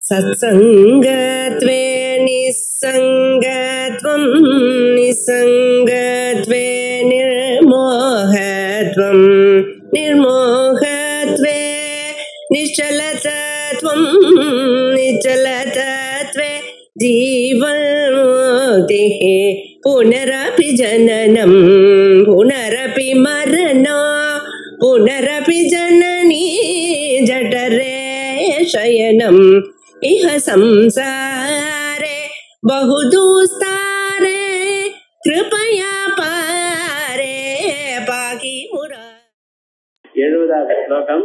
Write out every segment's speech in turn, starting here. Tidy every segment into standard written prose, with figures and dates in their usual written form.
सत्संगत्वे निस्संगत्वं निस्संगत्वे निर्मोहत्वं निर्मोहत्वे निश्चलतत्वं निश्चलतत्वे जीवन्मुक्तिः पुनरपि जननं पुनरपि मरणं पुनरपि जननी जठरे शयनम् इह संसारे बहुदुस्तारे कृपया पारे पाकि मुरा. 70வது ஸ்லோகம்.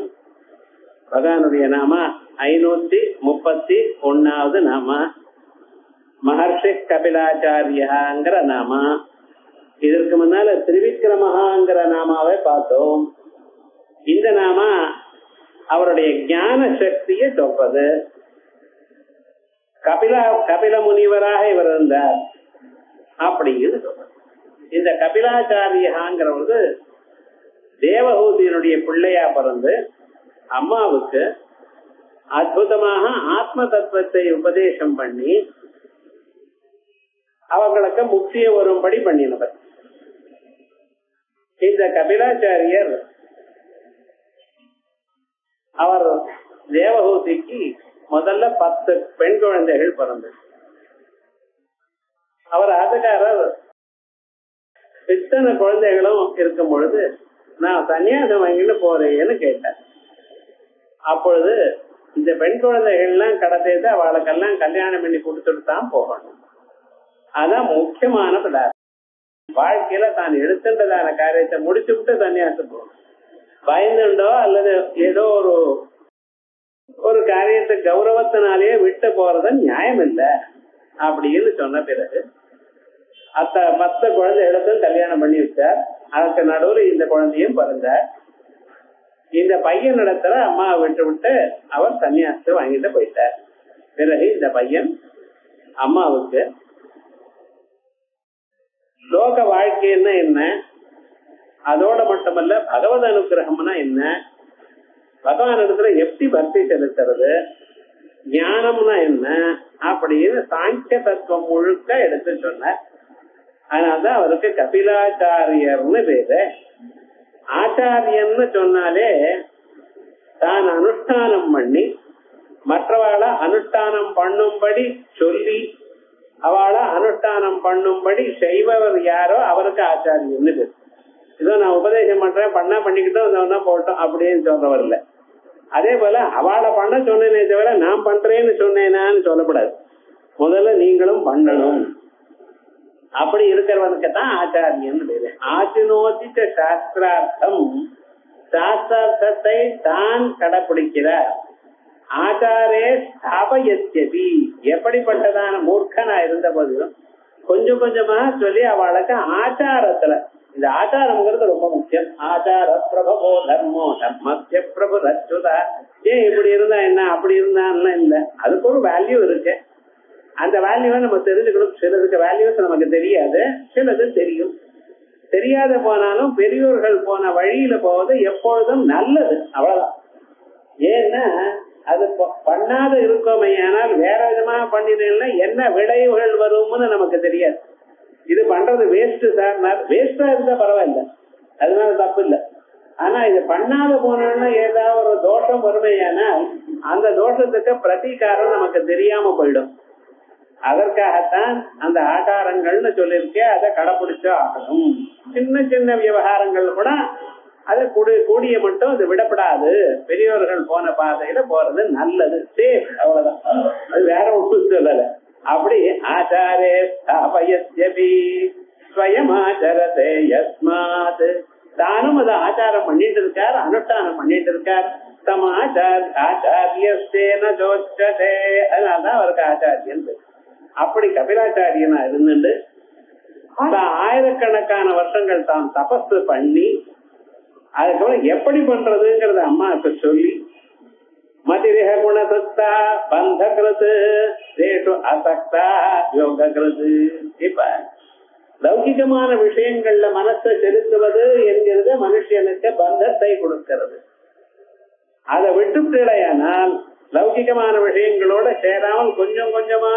பகவானுடைய நாம 531வது நாம. மகர்ஷி கபிலாச்சாரியங்கிற நாம. இதற்கு முன்னால திரிவிக்ரமஹாங்கிற நாமாவை பார்த்தோம். இந்த நாம அவருடைய ஞான சக்தியை சொல்றது. கபில முனிவராக இவர் இருந்தார் அப்படின்னு சொல்றார். இந்த கபிலாச்சாரியங்கிறவங்க தேவஹூதியினுடைய பிள்ளையா பிறந்து அம்மாவுக்கு அற்புதமாக ஆத்ம தத்துவத்தை உபதேசம் பண்ணி அவங்களுக்கு முக்தியை வரும்படி பண்ணினவர். இந்த கபிலாச்சாரியர் அவர் தேவஹூதிக்கு முதல்ல 10 பெண் குழந்தைகள் பிறந்தது. அவர் அதுக்காரர் இத்தனை குழந்தைகளும் இருக்கும் பொழுது நான் சன்னியாசம் வாங்கிட்டு போறேன்னு கேட்டார். அப்பொழுது இந்த பெண் குழந்தைகள்லாம் கடத்தேது அவளுக்கெல்லாம் கல்யாணம் பண்ணி கொடுத்துட்டு தான் போகணும். அதான் முக்கியமான பதார்த்தம். வாழ்க்கையில தான் எடுத்துட்டதான காரியத்தை முடிச்சு விட்டு சன்னியாசம் போகணும். பயந்துண்டோ அல்லது ஏதோ ஒரு காரியத்தை கௌரவத்தினாலேயே விட்டு போறது நியாயம் இல்லை அப்படின்னு சொன்ன பிறகு 10 குழந்தைகளுக்கும் கல்யாணம் பண்ணி வச்சார். அதுக்கு நடுவில் இந்த குழந்தையும் பிறந்தார். இந்த பையன் இடத்துல அம்மாவை விட்டு விட்டு அவர் சன்னியாசத்தை வாங்கிட்டு போயிட்டார். பிறகு இந்த பையன் அம்மாவுக்கு லோக வாழ்க்கைன்னா என்ன, அதோட மட்டுமல்ல பகவத் அனுகிரகம்னா என்ன, பகவான் இடத்துல எப்படி பக்தி செலுத்துறது, ஞானம்னா என்ன அப்படின்னு சாங்கிய தத்துவம் முழுக்க எடுத்து சொன்னார். அதனால்தான் அவருக்கு கபிலாச்சாரியர்னு பேரு. ஆச்சாரியன்னு சொன்னாலே தான் அனுஷ்டானம் பண்ணி மற்றவாளை அனுஷ்டானம் பண்ணும்படி சொல்லி அவளை அனுஷ்டானம் பண்ணும்படி செய்பவர் யாரோ அவருக்கு ஆச்சாரியன்னு பேரு. இதோ நான் உபதேசம் பண்றேன், பண்ணா பண்ணிக்கிட்டோம் போட்டோம் அப்படின்னு சொல்றவர் இல்ல. அதே போல அவளை பண்ண சொன்னேனே தவிர நான் பண்றேன்னு சொன்னேனான்னு சொல்லக்கூடாது. முதல்ல நீங்களும் பண்ணணும். அப்படி இருக்கிறவனுக்கு தான் ஆச்சாரியன்னு பேரு. ஆச்சினோதித்த சாஸ்திரார்த்தம், சாஸ்திரார்த்தத்தை தான் கடைபிடிக்கிறார். ஆச்சாரே ஸ்தாபயத்யபி, எப்படிப்பட்டதான மூர்க்கனா இருந்த போதிலும் கொஞ்சம் கொஞ்சமா சொல்லி அவளுக்கு ஆச்சாரத்துல, இந்த ஆச்சாரம்ங்கிறது ரொம்ப முக்கியம். ஆச்சார பிரபவோ தர்மோ தர்மஸ்ய பிரபு ரச்சுதா. ஏன் இப்படி இருந்தா என்ன அப்படி இருந்தான்னு இல்ல, அதுக்கு ஒரு வேல்யூ இருக்கு. அந்த வேல்யூவை நம்ம தெரிஞ்சுக்கணும். சிலதுக்கு வேல்யூஸ் நமக்கு தெரியாது, சிலது தெரியும். தெரியாத போனாலும் பெரியோர்கள் போன வழியில போவது எப்பொழுதும் நல்லது, அவ்வளவுதான். ஏன்னா அது பண்ணாத இருக்கோமே, ஆனால் வேற விதமா பண்ணினா என்ன விளைவுகள் வரும்னு நமக்கு தெரியாது. இது பண்றது வேஸ்ட் சார், வேஸ்டா இருந்தா பரவாயில்ல, அதனால தப்பு இல்லை. ஆனா இது பண்ணாத போனோம்னா ஏதாவது ஒரு தோஷம் வறுமையானால் அந்த தோஷத்துக்கு பிரதீகாரம் நமக்கு தெரியாம போயிடும். அதற்காகத்தான் அந்த ஆச்சாரங்கள்னு சொல்லியிருக்கேன், அதை கடைபிடிச்சா ஆகணும். சின்ன சின்ன விவகாரங்கள் கூட அதை கூடிய மட்டும் அது விடப்படாது. பெரியோர்கள் போன பாதையில போறது நல்லது, சேஃப், அவ்வளவுதான். அது வேற ஒன்றும் சொல்லல. அப்படி ஆச்சாரே ஸ்தாபயத்யபி ஸ்வயம் ஆச்சரதே யஸ்மாத், தானும் அதை ஆச்சாரம் பண்ணிட்டு இருக்கார், அனுஷ்டானம் பண்ணிட்டு இருக்கார். தம் ஆச்சாரியஸ்தேன ஜோச்சதே, அதனால்தான் அவருக்கு ஆச்சாரியன். அப்படி கபிலாச்சாரியனா இருந்துட்டு பல ஆயிரக்கணக்கான வருஷங்கள் தான் தபஸ் பண்ணி அதுக்கப்புறம் எப்படி பண்றதுங்கிறத அம்மாவுக்கு சொல்லி மதிரேக குணசக்தா பந்தகிருது தேஷு அசக்தா யோகிருது. இப்ப லௌகிகமான விஷயங்கள்ல மனசை செலுத்துவது என்கிறது மனுஷனுக்கு பந்தத்தை கொடுக்கிறது. அதை விட்டுவிடையானால் லௌகிகமான விஷயங்களோட சேராமல் கொஞ்சம் கொஞ்சமா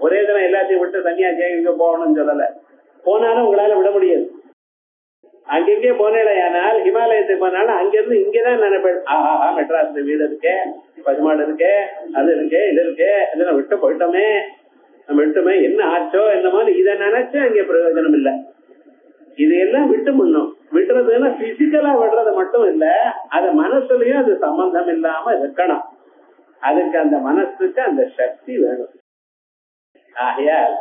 ஒரே தினம் எல்லாத்தையும் விட்டு சன்னியாசியாக போகணும்னு சொல்லல. போனாலும் உங்களால விட முடியாது. அங்கெங்கே போனேடையானால் ஹிமாலயத்துக்கு போனாலும் அங்கிருந்து இங்கதான் நினைப்பேன், ஆஹா மெட்ராஸ் வீடு இருக்கே, பசுமாடு இருக்கே, அது இருக்கே, இது இருக்கே, இதெல்லாம் விட்டு போயிட்டோமே, நம்ம விட்டுமே என்ன ஆச்சோ என்னமோ இதை நினைச்சு அங்கே பிரயோஜனம் இல்லை. இதையெல்லாம் விட்டு முன்னும் விட்டுறதுன்னா பிசிக்கலா விடுறது மட்டும் இல்ல, அது மனசுலயும் அது சம்பந்தம் இல்லாம இருக்கணும். அதுக்கு அந்த மனசுக்கு அந்த சக்தி வேணும். ஆகையால்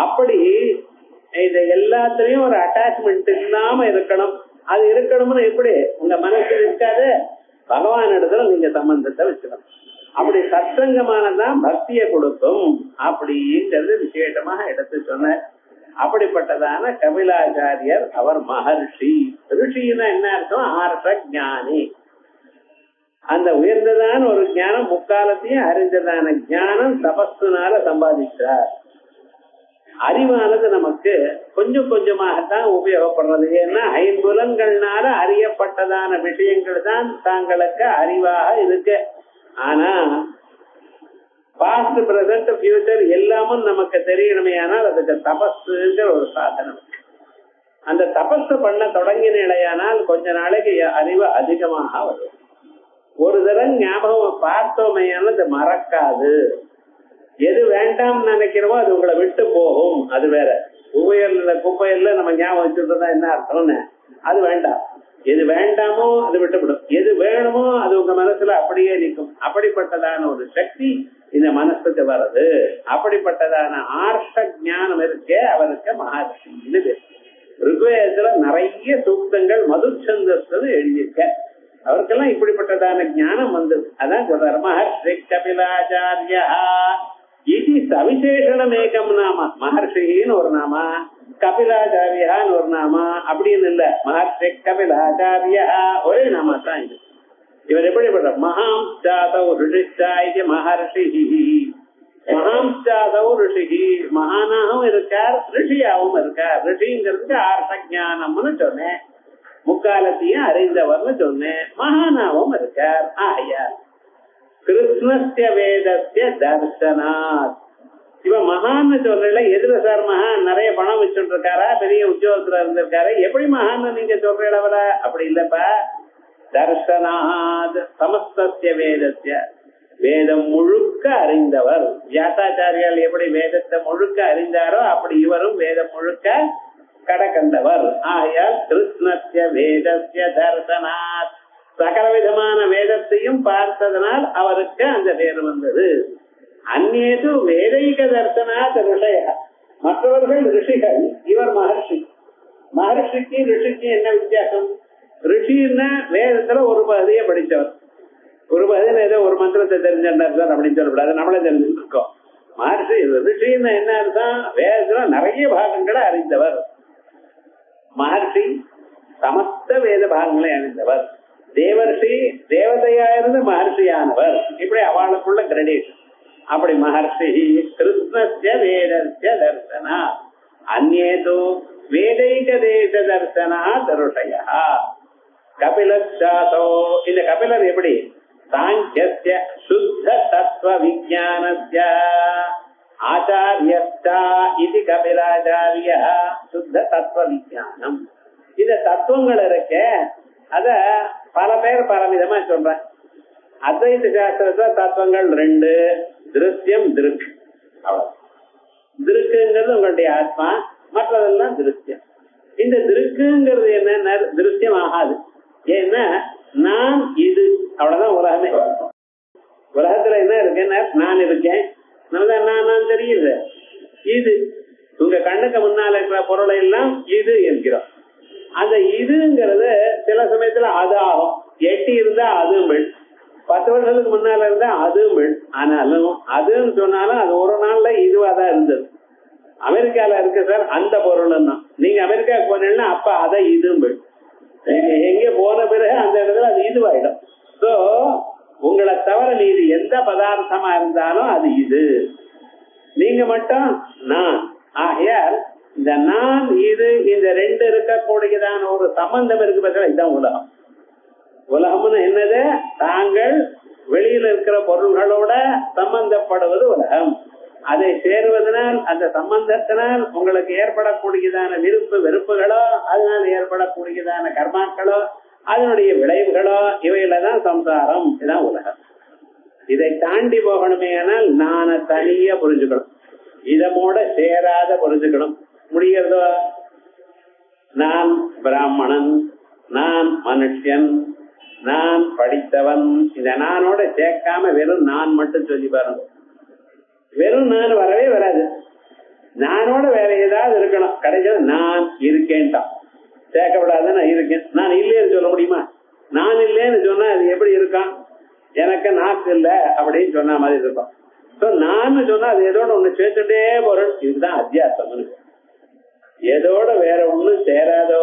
அப்படி இது எல்லாத்திலையும் ஒரு அட்டாச்மெண்ட் இல்லாம இருக்கணும். அது இருக்கணும்னு எப்படி உங்க மனசு இருக்காது, பகவான் இடத்துல நீங்க சம்பந்தத்தை வச்சுக்கணும். அப்படி சத்சங்கமானதான் பக்தியை கொடுக்கும் அப்படிங்கிறது விசேஷமாக எடுத்து சொன்ன. அப்படிப்பட்டதான கபிலாச்சாரியர் அவர் மகர்ஷி. ரிஷின்னா என்ன அர்த்தம்? ஆர்ஷ ஞானி. அந்த உயர்ந்ததான ஒரு ஞானம், முக்காலத்தையும் அறிந்ததான ஞானம் தபஸ்துனால சம்பாதிச்சார். அறிவானது நமக்கு கொஞ்சம் கொஞ்சமாகத்தான் உபயோகப்படுறது. ஏன்னா ஐம்புலன்கள்னால அறியப்பட்டதான விஷயங்கள் தான் தாங்களுக்கு அறிவாக இருக்கு. ஆனா பாஸ்ட் பிரசன்ட் ஃபியூச்சர் எல்லாமும் நமக்கு தெரியணுமே. ஆனால் அதுக்கு தபஸ்ங்கிற ஒரு சாதனம். அந்த தபஸ் பண்ண தொடங்கினால் கொஞ்ச நாளைக்கு அறிவு அதிகமாக வரும். ஒரு தரம் ஞாபகம் பார்த்தோமையானது மறக்காது. எது வேண்டாம் நினைக்கிறோமோ அது உங்களை விட்டு போகும். அது வேற. குப்பையில நம்ம ஞாபகம் வச்சுருந்தா என்ன அர்த்தம்னு, அது வேண்டாம். எது வேண்டாமோ அது விட்டுவிடும், எது வேணுமோ அது உங்க மனசுல அப்படியே நிற்கும். அப்படிப்பட்டதான ஒரு சக்தி இந்த மனசுக்கு வருது. அப்படிப்பட்டதான ஆர்ஷ ஞானம் இருக்கே அவருக்கு மகர்ஷின்னு பேர். ருக்வேதத்துல நிறைய சூக்தங்கள் மதுச்சந்தஸ்து எழுதியிருக்க. அவருக்கெல்லாம் இப்படிப்பட்டதான ஞானம் வந்தது. அதான் சொல்றாரு மகர்ஷி கபிலாச்சாரியா இது சவிசேஷனம் ஏகம் நாம. மகர்ஷின்னு ஒரு நாமா, கபிலாச்சாரியான்னு ஒரு நாமா அப்படின்னு இல்ல. மகர்ஷி கபிலாச்சாரியா ஒரே நாமா தான் இது. இவர் எப்படிப்பட்ட மகாம் ஜாதவ் ரிஷிச்சாய மகர்ஷி. மகாம் ஜாதவ் ரிஷி, மகானாகவும் இருக்கார், ரிஷியாவும் இருக்கார். ரிஷிங்கிறதுக்கு ஆர்ஷ ஞானம்னு சொன்னேன், முக்காலத்தையும் அறிந்தவர்னு சொன்னேன். மகானாவும் இருக்கார். ஆயார் கிருஷ்ணஸ்ய வேதஸ்ய தர்சனாத். இவன் மகான்னு சொல்றல, எதுல சார் மகான்? நிறைய பணம் வச்சுட்டு இருக்காரா, பெரிய உத்தியோகத்துல இருந்திருக்காரு, எப்படி மகான்னு நீங்க சொல்றீங்கள? அவர அப்படி இல்லப்பா. தர்சனாத் சமஸ்தஸ்ய வேதஸ்ய, வேதம் முழுக்க அறிந்தவர். வியாசாச்சாரியால் எப்படி வேதத்தை முழுக்க அறிந்தாரோ அப்படி இவரும் வேதம் முழுக்க கடக்கண்டவர். ஆகையால் கிருஷ்ணஸ்ய வேதஸ்ய தர்சனாத், சகல விதமான வேதத்தையும் பார்த்ததனால் அவருக்கு அந்த பேர் வந்தது. அந்நேது வேதைக தர்சனாத் ரிஷய, மற்றவர்கள் ரிஷிகள், இவர் மகர்ஷி. மகர்ஷிக்கு ரிஷிக்கு என்ன வித்தியாசம்? ரிஷின்னா வேதத்துல ஒரு பகுதியை படித்தவர், ஒரு பகுதியில ஏதோ ஒரு மந்திரத்தை தெரிஞ்சார் அப்படின்னு சொல்லக்கூடாது, நம்மளே தெரிஞ்சுட்டு இருக்கோம். மகர்ஷி ரிஷின்னு என்ன அர்த்தம்? வேதத்துல நிறைய பாகங்களை அறிந்தவர். மகர்ஷி சமஸ்த வேத பாகங்களை அறிந்தவர். தேவர்ஷி தேவதையா இருந்து மகர்ஷியானவர். இப்படி அவளுக்குள்ள கிரடேஷன். அப்படி மகர்ஷி கிருஷ்ணஸ்ய வேதஸ்ய தர்சனா அந்நேதோ வேதைக தேச தர்சனா தருஷயா. கபிலோ, இந்த கபிலர் எப்படி? சாங்கியஸ்ய சுத்த தத்துவ விஞ்ஞானஸ்ய ஆச்சாரியஸ்தா இது கபிலாச்சாரிய சுத்த தத்துவ விஞ்ஞானம். இந்த தத்துவங்கள் இருக்க அத பல பேர் பல விதமா சொல்றேன். அத்வைத சாஸ்திரத்துல தத்துவங்கள் ரெண்டு, திருஷ்யம் திருக்கு. அவ்வளவு. திருக்குங்கிறது உங்களுடைய ஆத்மா, மற்றதெல்லாம் திருஷ்யம். இந்த திருக்குங்கிறது என்ன? திருஷ்யம் ஆகாது. ஏன்னா நான் இது, அவ்வளவுதான் உலகமே. உலகத்துல என்ன இருக்குன்னா நான் இருக்கேன், நான் தெரியுது. இது உங்க கண்ணுக்கு முன்னால இருக்கிற பொருளை எல்லாம் இது என்கிறோம். அந்த இதுங்கிறது சில சமயத்துல அது ஆகும். எட்டி இருந்தா அதுவும் பெண், 10 வருஷத்துக்கு முன்னால இருந்தா அதுவும் பெண். ஆனாலும் அதுன்னு சொன்னாலும் அது ஒரு நாள்ல இதுவாதான் இருந்தது. அமெரிக்கால இருக்கு சார் அந்த பொருள்னா, நீங்க அமெரிக்காவுக்கு போனீங்கன்னா அப்ப அதை இதுவும் பெண். எங்க போன பிறகு அந்த இடத்துல அது இதுவாயிடும். சோ உங்களை தவிர நீது எந்த பதார்த்தமா இருந்தாலும் அது இது, நீங்க மட்டும் நான். ஆகையால் இந்த நான் இது இந்த ரெண்டு இருக்கக்கூடியதான ஒரு சம்பந்தம் இருக்கு. பார்த்தா இதுதான் உலகம். உலகம்னு என்னது? தாங்கள் வெளியில இருக்கிற பொருள்களோட சம்பந்தப்படுவது உலகம். அதை சேருவதனால் அந்த சம்பந்தத்தினால் உங்களுக்கு ஏற்படக்கூடியதான விருப்பு வெறுப்புகளோ, அதனால் ஏற்படக்கூடியதான கர்மாக்களோ, அதனுடைய விளைவுகளோ, இவையிலதான் சம்சாரம். இதுதான் உலகம். இதை தாண்டி போகணுமே ஆனால் நான தனியா புரிஞ்சுக்கணும், இதமோட சேராத புரிஞ்சுக்கணும். முடிகிறதோ? நான் பிராமணன், நான் மனுஷன், நான் படித்தவன், இந்த நானோட சேர்க்காம வெறும் நான் மட்டும் சொல்லி பாருங்க. வெறும் நான் வரவே வராது. நானோட வேற ஏதாவது இருக்கணும். கடைசியில் நான் இருக்கேன்ட்டான், சேர்க்கப்படாத நான் இருக்கேன். நான் இல்லைன்னு சொல்ல முடியுமா? நான் இல்லைன்னு சொன்னா அது எப்படி இருக்கான்? எனக்கு நாக்கு இல்லை அப்படின்னு சொன்ன மாதிரி இருக்கும். நான் சொன்னா அது ஏதோட ஒண்ணு சேர்த்துட்டே போறேன். இதுதான் அத்தியாசம். ஏதோட வேற ஒண்ணு சேராதோ,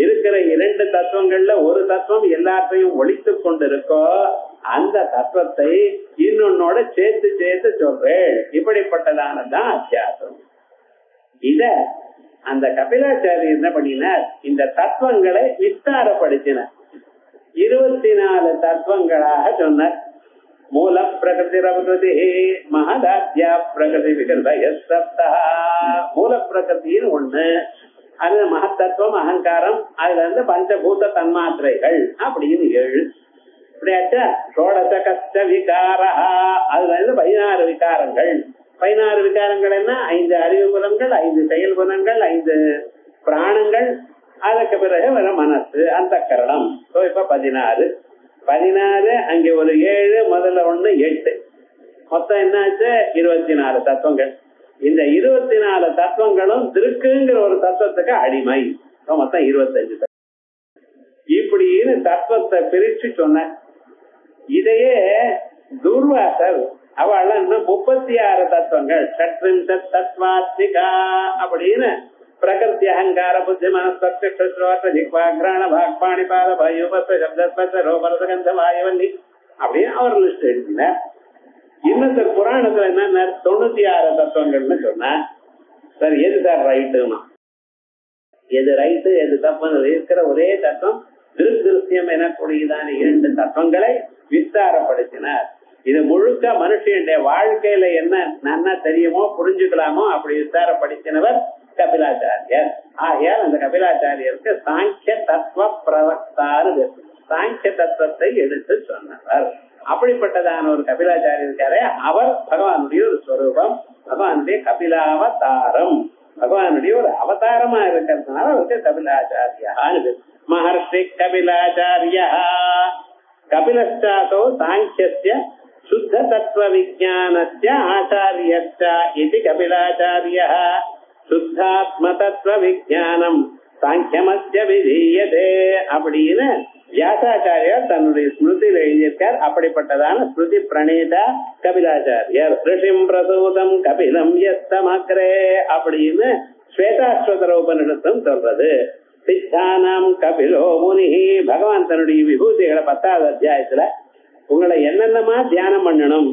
இருக்கிற இரண்டு தத்துவங்கள்ல ஒரு தத்துவம் எல்லாத்தையும் ஒழித்து கொண்டிருக்கோ, அந்த தத்துவத்தை இன்னொன்னோட சேர்த்து சேர்த்து சொல்றேன். இப்படிப்பட்டதானதான் அத்தியாசம். இத அந்த கபிலாச்சாரி என்ன பண்ணினார், இந்த தத்துவங்களை விஸ்தாரப்படுத்தினார். 24 தத்துவங்களாக சொன்னார். மூல பிரகிருதி பிரகிருதி மகதாத்யா பிரகிருதி விகிருதய சப்தா. மூல பிரகிருத்தின்னு ஒண்ணு, அது மகத்தத்துவம் அகங்காரம், அதுல இருந்து பஞ்சபூத தன்மாத்திரைகள் அப்படின்னு 7. இப்படியாச்சா ஷோடச கஷ்ட விகாரா, அதுல இருந்து 16 விகாரங்கள். 16 விகாரங்கள் என்ன? 5 அறிவு புலன்கள், 5 செயல் புலன்கள், 5 பிராணங்கள், அதுக்கு பிறகு வர மனசு, அந்த கரணம். இப்ப 16 அங்கே ஒரு 7, முதல்ல 1 8, மொத்தம் என்னாச்சு 24 தத்துவங்கள். இந்த 24 தத்துவங்களும் திருக்குங்கிற ஒரு தத்துவத்துக்கு அடிமை. மொத்தம் 25. இப்படின்னு தத்துவத்தை பிரிச்சு சொன்ன. இதையே துர்வாசர் அவள் இன்னும் 36 தத்துவங்கள் தத்வாத்மிகா அப்படின்னு பிரகிருதி அகங்கார புத்தி மனஸ்கிராண பாக்பாணி பாத பயுபஸ்வ சப்தஸ்பர்ஷ ரோபரசகந்த வாயுவல்லி அப்படின்னு அவர் லிஸ்ட் எழுதினார். இன்னொரு புராணத்துல என்ன 96 தத்துவங்கள்னு சொன்னா, சார் எது சார் ரைட்டுமா, எது ரைட்டு எது தப்புன்னு இருக்கிற ஒரே தத்துவம் திருஷ்யம் எனக்கூடியதான 2 தத்துவங்களை விஸ்தாரப்படுத்தினார். இது முழுக்க மனுஷனுடைய வாழ்க்கையில என்ன நன்னா தெரியுமோ புரிஞ்சுக்கலாமோ அப்படி விஸ்தாரப்படுத்தினவர் கபிலாச்சாரியர். ஆகையால் அந்த கபிலாச்சாரியருக்கு சாங்கிய தத்துவ பிரவக்தாரு, சாங்கிய தத்துவத்தை எடுத்து சொன்னவர். அப்படிப்பட்டதான ஒரு கபிலாச்சாரியர் இருக்காரு. அவர் பகவானுடைய ஒரு ஸ்வரூபம், பகவானுடைய கபிலாவதாரம், பகவானுடைய ஒரு அவதாரமா இருக்கிறதுனால அவருக்கு கபிலாச்சாரியா. மகர்ஷி கபிலாச்சாரியா கபிலஸ்தாசோ சாங்கியஸ்ய சுத்த தத்துவ விஞ்ஞானஸ்ய ஆச்சாரியஸ்ய இது கபிலாச்சாரியா. சுத்தாத்ம தத்துவ விஞ்ஞானம் சாங்கியமஸ்ய விதீயதே அப்படின்னு வியாசாச்சாரியார் தன்னுடைய ஸ்மிருதியில் எழுதியிருக்கார். அப்படிப்பட்டதான ஸ்மிருதி பிரணீதா கபிலாச்சாரியர். ரிஷிம் பிரசூதம் கபிலம் யஸ்தமக்ரே அப்படின்னு ஸ்வேதாஸ்வதர உபநிடத்தும் சொல்றது. சித்தானாம் கபிலோ முனி. பகவான் தன்னுடைய விபூதிகளை 10வது அத்தியாயத்துல உங்களை என்னென்னமா தியானம் பண்ணணும்,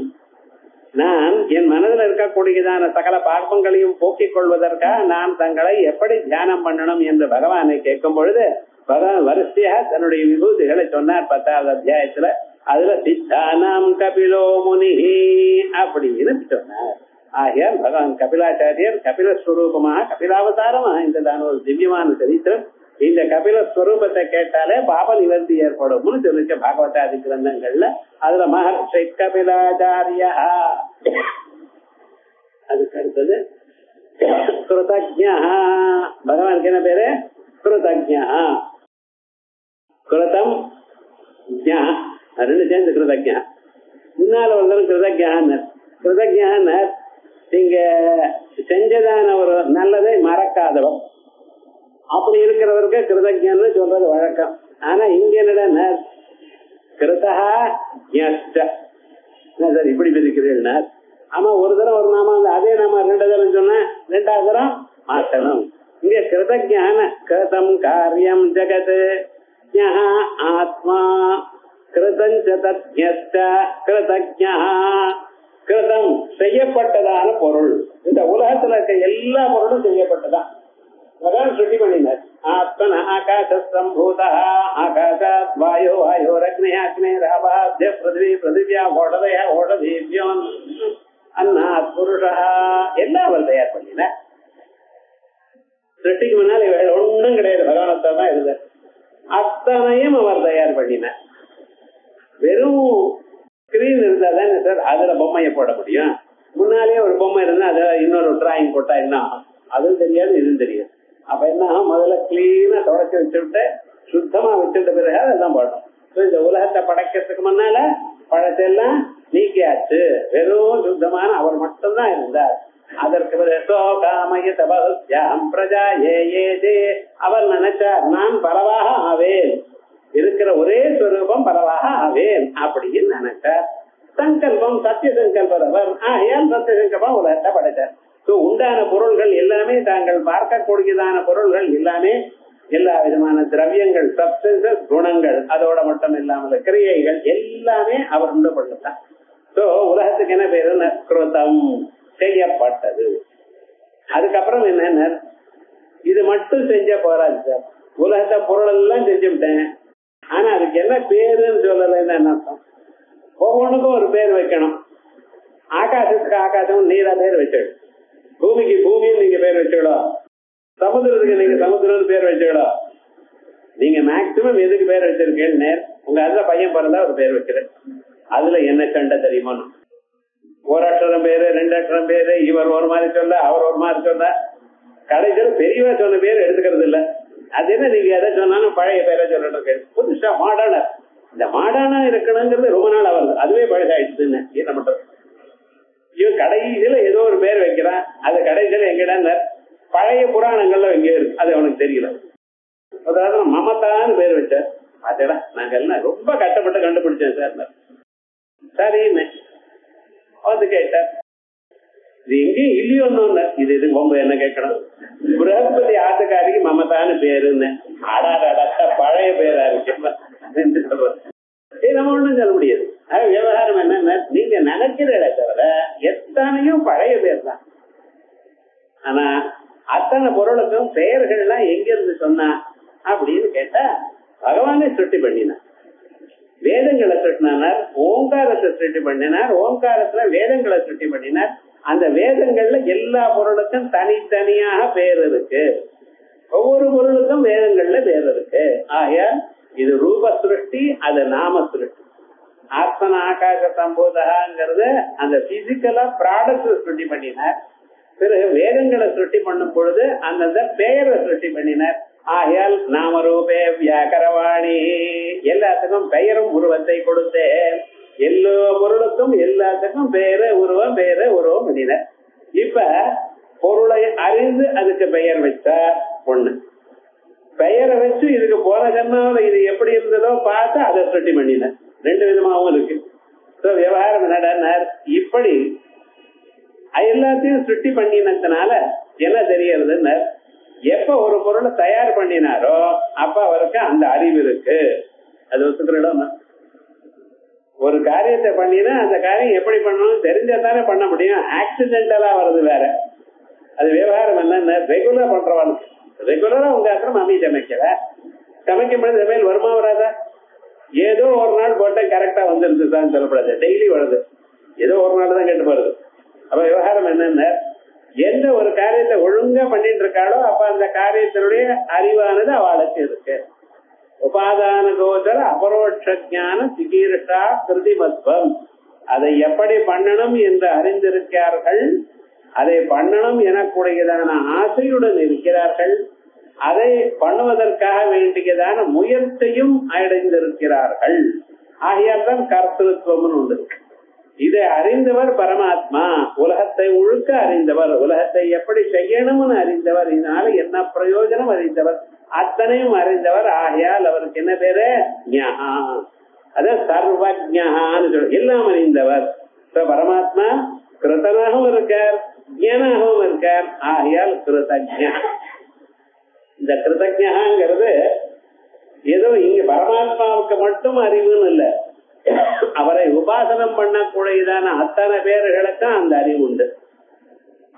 நான் என் மனதில் இருக்கக்கூடியதான சகல பாபங்களையும் போக்கிக் கொள்வதற்காக நான் தங்களை எப்படி தியானம் பண்ணணும் என்று பகவானை கேட்கும் பொழுது பகவான் வரிசையாக தன்னுடைய விபூதிகளை சொன்னார் 10வது அத்தியாயத்துல. அதுல சித்தானாம் கபிலோ முனி அப்படின்னு சொன்னார். ஆகையால் பகவான் கபிலாச்சாரியர் கபிலஸ்வரூபமாக கபிலாவதாரமா இந்த ஒரு திவ்யமான சரித்திரம். இந்த கபிலஸ்வரூபத்தை கேட்டாலே பாப நிவர்த்தி ஏற்படும் சொல்லிச்ச பாகவதாதி கிரந்தங்கள்ல. அதுல மகர்ஷி கபிலாச்சாரியா. அதுக்கு அடுத்தது கிருதஜ்ஞா. பகவானுக்கு என்ன பேரு? கிருதஜ்ஞா. கிருதம் ஜா, 2 சேர்ந்து கிருதஜ்ஞா. முன்னால ஒரு கிருதஜ்ஞானர். கிருதஜ்ஞானர் நீங்க செஞ்சதான ஒரு நல்லதை மறக்காதவர், அப்படி இருக்கிறவருக்கு கிருதஜ்ஞன்னு சொல்றது வழக்கம். ஆனா இங்க என்னடா கிருதா சார் இப்படி பிரிக்கிறீர்கள். ஆமா, ஒரு தரம் ஒரு நாம அதே நாம 2 தரம் சொன்ன 2வது தரம் மாற்றணும். இங்க கிருதஜ்ஞான கிருதம் காரியம் ஜெகத் ஆத்மா கிருதஞ்ச கிருதஜ்ஞா. கிருதம் செய்யப்பட்டதான பொருள். இந்த உலகத்துல இருக்க எல்லா பொருளும் செய்யப்பட்டதான். அதான் சுட்டி பண்ணினார். ஆத்மன ஆகாசம்பூத ஆகாசாத் வாயோ வாயோரக்னி அக்னேராபாத்ய பிருத்திவி பிருத்திவியா ஓடதையா ஓடதீவியோன் அன்னாத் புருஷா எல்லாம் அவர் தயார் பண்ணின. சிருஷ்டிக்கு முன்னால் இவள் ஒன்றும் கிடையாது, பகவானத்தை தான் இருந்த அத்தனையும் அவர் தயார் பண்ணின. வெறும் ஸ்கிரீன் இருந்தா தானே சார் அதுல பொம்மையை போட முடியும். முன்னாலேயே ஒரு பொம்மை இருந்தா அதை இன்னொரு டிராயிங் போட்டா என்ன ஆகும்? அதுவும் தெரியாது இதுவும் தெரியாது. அப்ப என்ன ஆகும்? முதல்ல கிளீனா தொடச்சி வச்சுட்டு சுத்தமா வச்சுட்ட பிறகு அதெல்லாம் போடணும். இந்த உலகத்தை படைக்கிறதுக்கு முன்னால பழத்தெல்லாம் நீக்கியாச்சு, வெறும் சுத்தமான அவர் மட்டும்தான் இருந்தார். அதற்கு அவர் நினைச்சார் நான் பரவாக ஆவேன், இருக்கிற ஒரே ஸ்வரூபம் பரவாக ஆவேன் அப்படின்னு நினைச்சார். சங்கல்பம் சத்திய சங்கல்பர் அவர் ஆகையால் சத்திய சங்கல்பம் உலகத்தை படைத்தார். உண்டான பொருள்கள் எல்லாமே தாங்கள் பார்க்கக்கூடியதான பொருள்கள் எல்லாமே எல்லா விதமான திரவியங்கள் சப்ஸ்டன்சஸ் குணங்கள் அதோட மட்டும் இல்லாமல் கிரியைகள் எல்லாமே அவர் உண்டு பண்ணத்தான். சோ உலகத்துக்கு என்ன பேரு? கிருதம், செய்யப்பட்டது. அதுக்கப்புறம் என்ன, இது மட்டும் செஞ்ச போறாது சார், உலகத்தை பொருள் எல்லாம் செஞ்சு விட்டேன், ஆனா அதுக்கு என்ன பேருன்னு சொல்லலைன்னு என்ன அர்த்தம்? ஒவ்வொன்றுக்கும் ஒரு பேர் வைக்கணும். ஆகாசத்துக்கு ஆகாசம் நீரா பேர் வச்சிடும், பூமிக்கு பூமின்னு நீங்க பேர் வச்சுக்கணும், சமுதிரத்துக்கு நீங்க சமுத்திரம் பேர் வச்சுக்கணும். நீங்க மேக்சிமம் எதுக்கு பேர் வச்சிருக்கேன்னு உங்க அதுல பையன் பிறந்தா ஒரு பேர் வைக்கிறேன். அதுல என்ன சண்டை தெரியுமா? ஒரு அக்ஷரம் பேரு, 2 அக்ஷரம் பேரு, இவர் ஒரு மாதிரி சொல்ல அவர் ஒரு மாதிரி சொல்ல, கடைசியில் பெரியவா சொன்ன பேர் எடுத்துக்கிறது இல்ல. அது என்ன நீங்க எதை சொன்னாலும் பழைய பேரை சொல்லிட்டு புதுசா மாடர்னா, இந்த மாடர்னா இருக்கணுங்கிறது ரொம்ப நாள் வருது, அதுவே பழசாயிடுச்சுன்னு என்ன பண்றது? இவன் கடைசியில ஏதோ ஒரு பேர் வைக்கிறான், அது கடைசியில எங்கடா பழைய புராணங்கள்ல எங்க இருக்கு அது அவனுக்கு தெரியல. அதாவது மமதான்னு பேர் வச்சார். அதடா நாங்க எல்லாம் ரொம்ப கஷ்டப்பட்டு கண்டுபிடிச்சேன் சார். சரின்னு வந்து கேட்டார், இது எங்கேயும் இல்லையோன்னு. இது இது ரொம்ப என்ன கேட்கணும்? பிரகஸ்பதி ஆத்துக்காரிக்கு மமதான்னு பேருன்னு. அடாடா பழைய பேரா இருக்கு நம்ம ஒண்ணும் சொல்ல முடியாது. விவகாரம் என்ன, நீங்க நினைக்கிறத தவிர எத்தனையோ பழைய பேர் தான். ஆனா அத்தனை பொருளுக்கும் பெயர்கள்லாம் எங்க இருந்து சொன்னா அப்படின்னு கேட்டா பகவானே சுட்டி பண்ணினார். வேதங்களை சுட்டினார், ஓங்காரத்தை சுட்டி பண்ணினார், ஓங்காரத்துல வேதங்களை சுட்டி பண்ணினார். அந்த வேதங்கள்ல எல்லா பொருளுக்கும் தனித்தனியாக பேர் இருக்கு, ஒவ்வொரு பொருளுக்கும் வேதங்கள்ல பேர் இருக்கு. ஆகையால் இது ரூப சிருஷ்டி, அது நாம சிருஷ்டி. ஆத்மன ஆகாச சம்போதகாங்கிறது அந்த பிசிக்கலா ப்ராடக்ட் சுட்டி பண்ணினார். பிறகு வேதங்களை சுட்டி பண்ணும் பொழுது அந்தந்த பெயரை சுட்டி பண்ணினார். ஆகையால் நாம ரூபே வியாகரவாணி, எல்லாத்துக்கும் பெயரும் உருவத்தை கொடுத்தேன். எல்லா பொருளுக்கும் எல்லாத்துக்கும் பேரு உருவம் பண்ணினார். இப்ப பொருளை அறிந்து அதுக்கு பெயர் வச்சா ஒண்ணு, பெயரை வச்சு இதுக்கு போன ஜன்மாவில் இது எப்படி இருந்ததோ பார்த்து அதை சுட்டி பண்ணினார். 2 விதமாகவும் இருக்கு. விவகாரம் என்னடா, இப்படி எல்லாத்தையும் சுட்டி பண்ணினதுனால என்ன தெரியறதுன்னு, எப்ப ஒரு பொருளை தயார் பண்ணினாரோ அப்ப அவருக்கு அந்த அறிவு இருக்கு. அது ஒத்துக்கிறோம். ஒரு காரியத்தை பண்ணினா அந்த காரியம் எப்படி பண்ணணும் தெரிஞ்சதானே பண்ண முடியும். ஆக்சிடென்டலா வர்றது வேற. அது விவகாரம் என்ன, ரெகுலரா பண்றவான். ரெகுலரா உங்க அப்புறம் அம்மி சமைக்கும் பொழுது சமையல் வருமா வராதா? ஏதோ ஒரு நாள் போட்ட கரெக்டா வந்துருதுதான் சொல்லப்படாது, டெய்லி வருது. ஏதோ ஒரு நாள் தான் கேட்டு போறது. அப்ப விவகாரம் என்னன்னா, எந்த ஒரு காரியத்தை ஒழுங்கா பண்ணிட்டு இருக்காளோ அப்ப அந்த காரியத்தினுடைய அறிவானது அவளுக்கு இருக்கு. உபாதான கோச்சர அபரோட்ச ஞான சிகீர்ஷா கிருதிமத்வம், அதை எப்படி பண்ணணும் என்று அறிந்திருக்கிறார்கள், அதை பண்ணணும் எனக்கூடியதான ஆசையுடன் இருக்கிறார்கள், அதை பண்ணுவதற்காக வேண்டியதான முயற்சியும் அடைந்திருக்கிறார்கள். ஆகையால் தான் கர்த்தத்துவம் உண்டு. இதை அறிந்தவர் பரமாத்மா, உலகத்தை முழுக்க அறிந்தவர், உலகத்தை எப்படி செய்யணும்னு அறிந்தவர், இதனால என்ன பிரயோஜனம் அறிந்தவர், அத்தனையும் அறிந்தவர். ஆகையால் அவருக்கு என்ன பேரு? ஞஹா. அதான் சர்வஜ்ஞான்னு சொல்ற, எல்லாம் அறிந்தவர். பரமாத்மா கிருத்தனாகவும் இருக்கார், ஞானாகவும் இருக்கார். ஆகையால் கிருதஜ்ஞா. இந்த கிருதஜ்ஞாங்கிறது ஏதோ இங்க பரமாத்மாவுக்கு மட்டும் அறிவுன்னு இல்ல, அவரை உபாசனம் பண்ணக்கூடியதான அத்தனை பேர்களுக்கும் அந்த அறிவு உண்டு.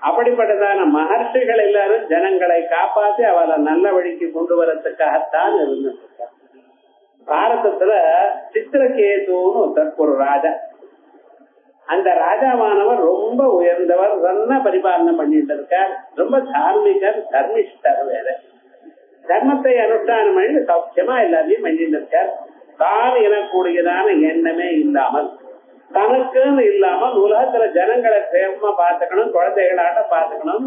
அப்படிப்பட்டதான மகர்ஷிகள் எல்லாரும் ஜனங்களை காப்பாற்றி அவளை நல்ல வழிக்கு கொண்டு வரத்துக்காகத்தான் இருந்திருக்காங்க. பாரதத்துல சித்திரகேதுன்னு ஒரு ராஜா. அந்த ராஜாவானவர் ரொம்ப உயர்ந்தவர், நல்லா பரிபாலனை பண்ணிட்டு இருக்கார். ரொம்ப தார்மிகர், தர்மிஷ்டர். வேற தர்மத்தை அனுஷ்டானம் பண்ணி சௌக்கியமா எல்லாத்தையும் பண்ணிட்டு இருக்கார். தான் எனக்கூடியதான எண்ணமே இல்லாமல், தனக்குன்னு இல்லாமல் உலகத்துல ஜனங்களை சேவமா பாத்துக்கணும், குழந்தைகளாட்ட பாத்துக்கணும்,